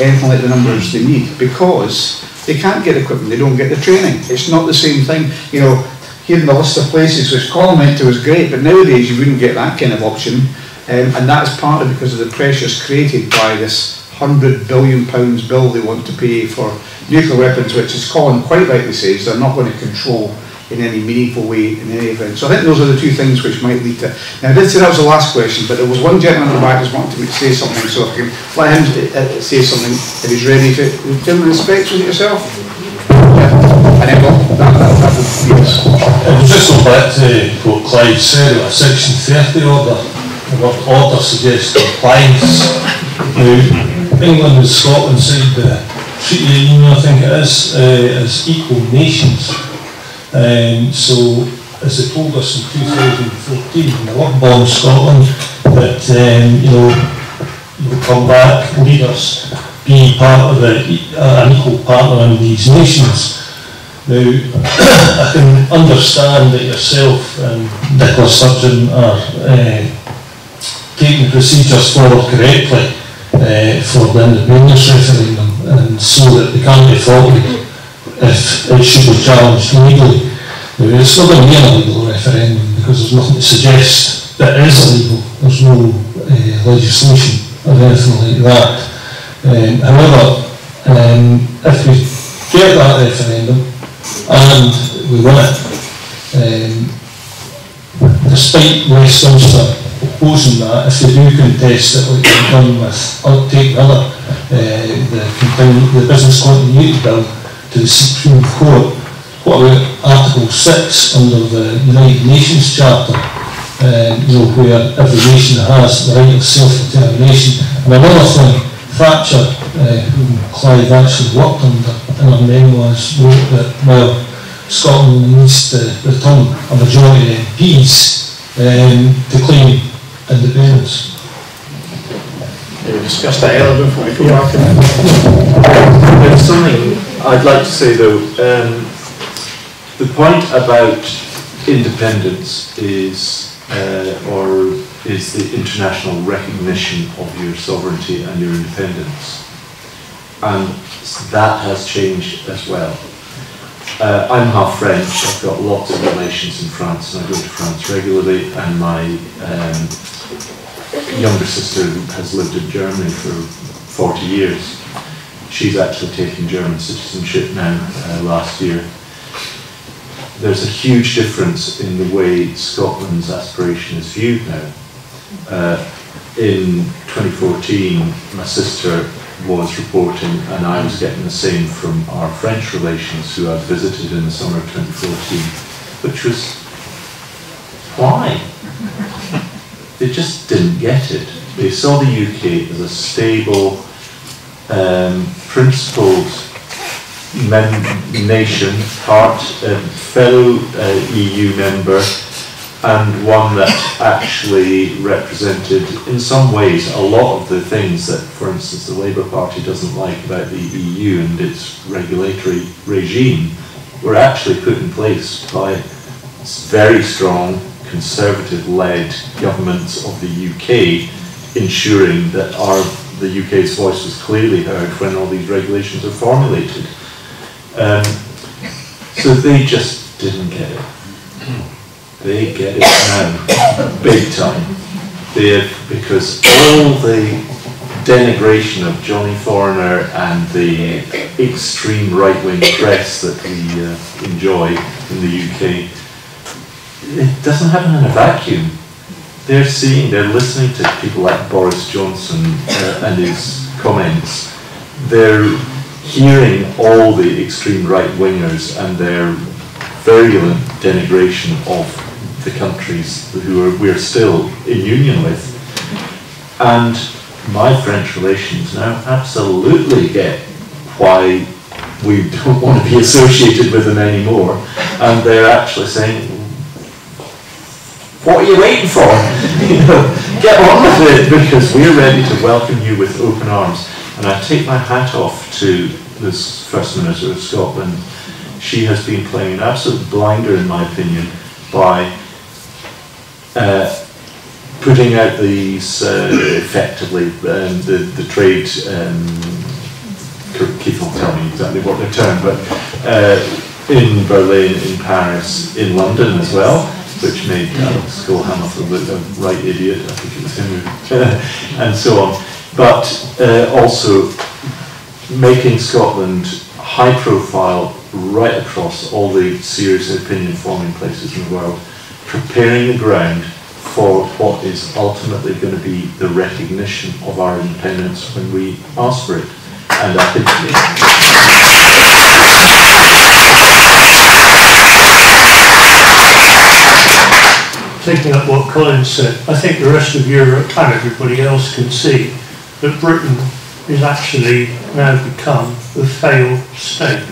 anything like the numbers they need because they can't get equipment, they don't get the training. It's not the same thing. You know, hearing the list of places which Colin went to was great, but nowadays you wouldn't get that kind of option. And that's partly because of the pressures created by this £100 billion bill they want to pay for nuclear weapons, which, as Colin quite rightly says, they're not going to control in any meaningful way in any event. So I think those are the two things which might lead to... Now I did say that was the last question, but there was one gentleman at the back who wanted to say something, so I can let him say something if he's ready to... Gentleman, respect with yourself? Yeah. And then that would be us. I'll just go back to what Clive said about a Section 30 order. What order suggests compliance. Now, England and Scotland signed the Treaty of Union, I think it is, as equal nations. So, as they told us in 2014, the work on Scotland, that you'll come back, leaders, be part of an equal partner in these nations. Now, I can understand that yourself and Nicola Sturgeon are taking procedures forward correctly for the independence referendum, and so that they can't be faulted if it should be challenged legally. Now, it's not going to be an illegal referendum because there's nothing to suggest that it is illegal. There's no legislation or anything like that. However, if we get that referendum and we win it, despite Westminster opposing that, if they do contest it like they've done with the Business Continuity Bill to the Supreme Court, what about Article 6 under the United Nations Charter, where every nation has the right of self-determination? And another thing, Thatcher, whom Clive actually worked under in her memoirs, wrote that, well, Scotland needs to return a majority of MPs to claim independence. We discussed that earlier before we go back. There's something I'd like to say though. The point about independence is the international recognition of your sovereignty and your independence, and that has changed as well. I'm half French, I've got lots of relations in France and I go to France regularly, and my younger sister has lived in Germany for 40 years. She's actually taken German citizenship now last year. There's a huge difference in the way Scotland's aspiration is viewed now. In 2014, my sister was reporting, and I was getting the same from our French relations who I'd visited in the summer of 2014, which was, why? They just didn't get it. They saw the UK as a stable, principled nation, fellow EU member, and one that actually represented, in some ways, a lot of the things that, for instance, the Labour Party doesn't like about the EU and its regulatory regime, were actually put in place by very strong, Conservative-led governments of the UK, ensuring that our the UK's voice was clearly heard when all these regulations are formulated. So they just didn't get it. They get it now, big time. Because all the denigration of Johnny Foreigner and the extreme right-wing press that we enjoy in the UK, it doesn't happen in a vacuum. They're listening to people like Boris Johnson and his comments. They're hearing all the extreme right-wingers and their virulent denigration of the countries we're still in union with. And my French relations now absolutely get why we don't want to be associated with them anymore. And they're actually saying, what are you waiting for? Get on with it, because we're ready to welcome you with open arms. And I take my hat off to this First Minister of Scotland. She has been playing an absolute blinder, in my opinion, by putting out these effectively the trade. Keith will tell me exactly what they're termed, but in Berlin, in Paris, in London as well, which made Alex Cole-Hamilton look a right idiot. I think it was him, and so on. But also making Scotland high profile right across all the serious opinion forming places in the world, preparing the ground for what is ultimately going to be the recognition of our independence when we ask for it. And I think picking up what Colin said, I think the rest of Europe and everybody else can see that Britain is actually now become a failed state.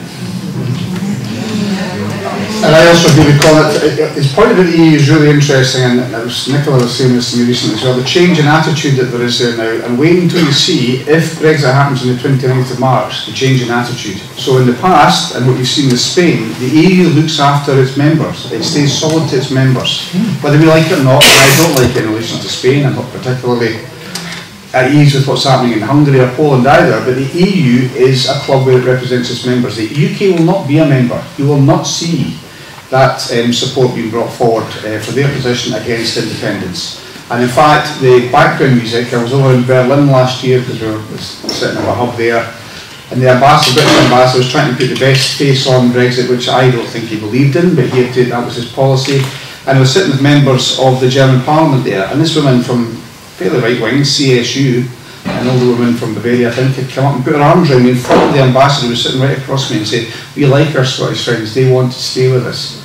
And I also agree with Colin. His point about the EU is really interesting, and Nicola was saying this to me recently as well, the change in attitude that there is there now, and wait until you see, if Brexit happens on the 29th of March, the change in attitude. So in the past, and what you've seen with Spain, the EU looks after its members. It stays solid to its members. Whether we like it or not, and I don't like it in relation to Spain, I'm not particularly at ease with what's happening in Hungary or Poland either, but the EU is a club where it represents its members. The UK will not be a member. You will not see that support being brought forward for their position against independence. And in fact, the background music, I was over in Berlin last year because we were sitting in a hub there, and the ambassador, British ambassador, was trying to put the best face on Brexit, which I don't think he believed in, but that was his policy. And I was sitting with members of the German Parliament there, and this woman from fairly right wing, CSU, an older woman from Bavaria, I think, had come up and put her arms around me in front of the ambassador, who was sitting right across me, and said, we like our Scottish friends, they want to stay with us.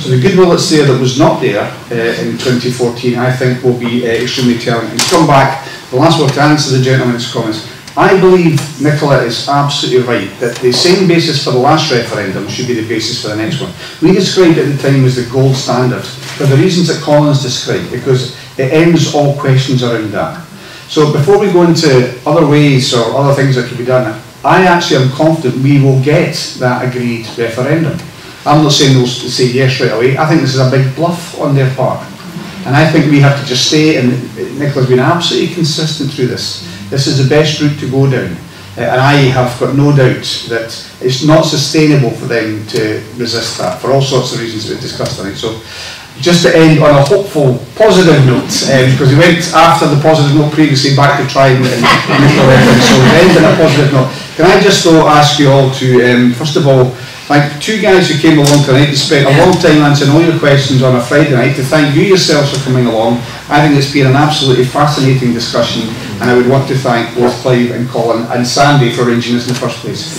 So the goodwill that's there that was not there in 2014, I think will be extremely telling. And to come back, the last word to answer the gentleman's comments, I believe Nicola is absolutely right, that the same basis for the last referendum should be the basis for the next one. We described it at the time as the gold standard, for the reasons that Colin's described, because it ends all questions around that. So before we go into other ways or other things that could be done, I actually am confident we will get that agreed referendum. I'm not saying they'll say yes right away. I think this is a big bluff on their part. And I think we have to just stay, and Nicola's been absolutely consistent through this. This is the best route to go down. And I have got no doubt that it's not sustainable for them to resist that, for all sorts of reasons that we've discussed tonight. So just to end on a hopeful, positive note, because we went after the positive note previously back to try and so we end on a positive note. Can I just though ask you all to, first of all, thank two guys who came along tonight to spend a long time answering all your questions on a Friday night, to thank you yourselves for coming along. I think it's been an absolutely fascinating discussion, and I would want to thank both Clive and Colin and Sandy for arranging this in the first place.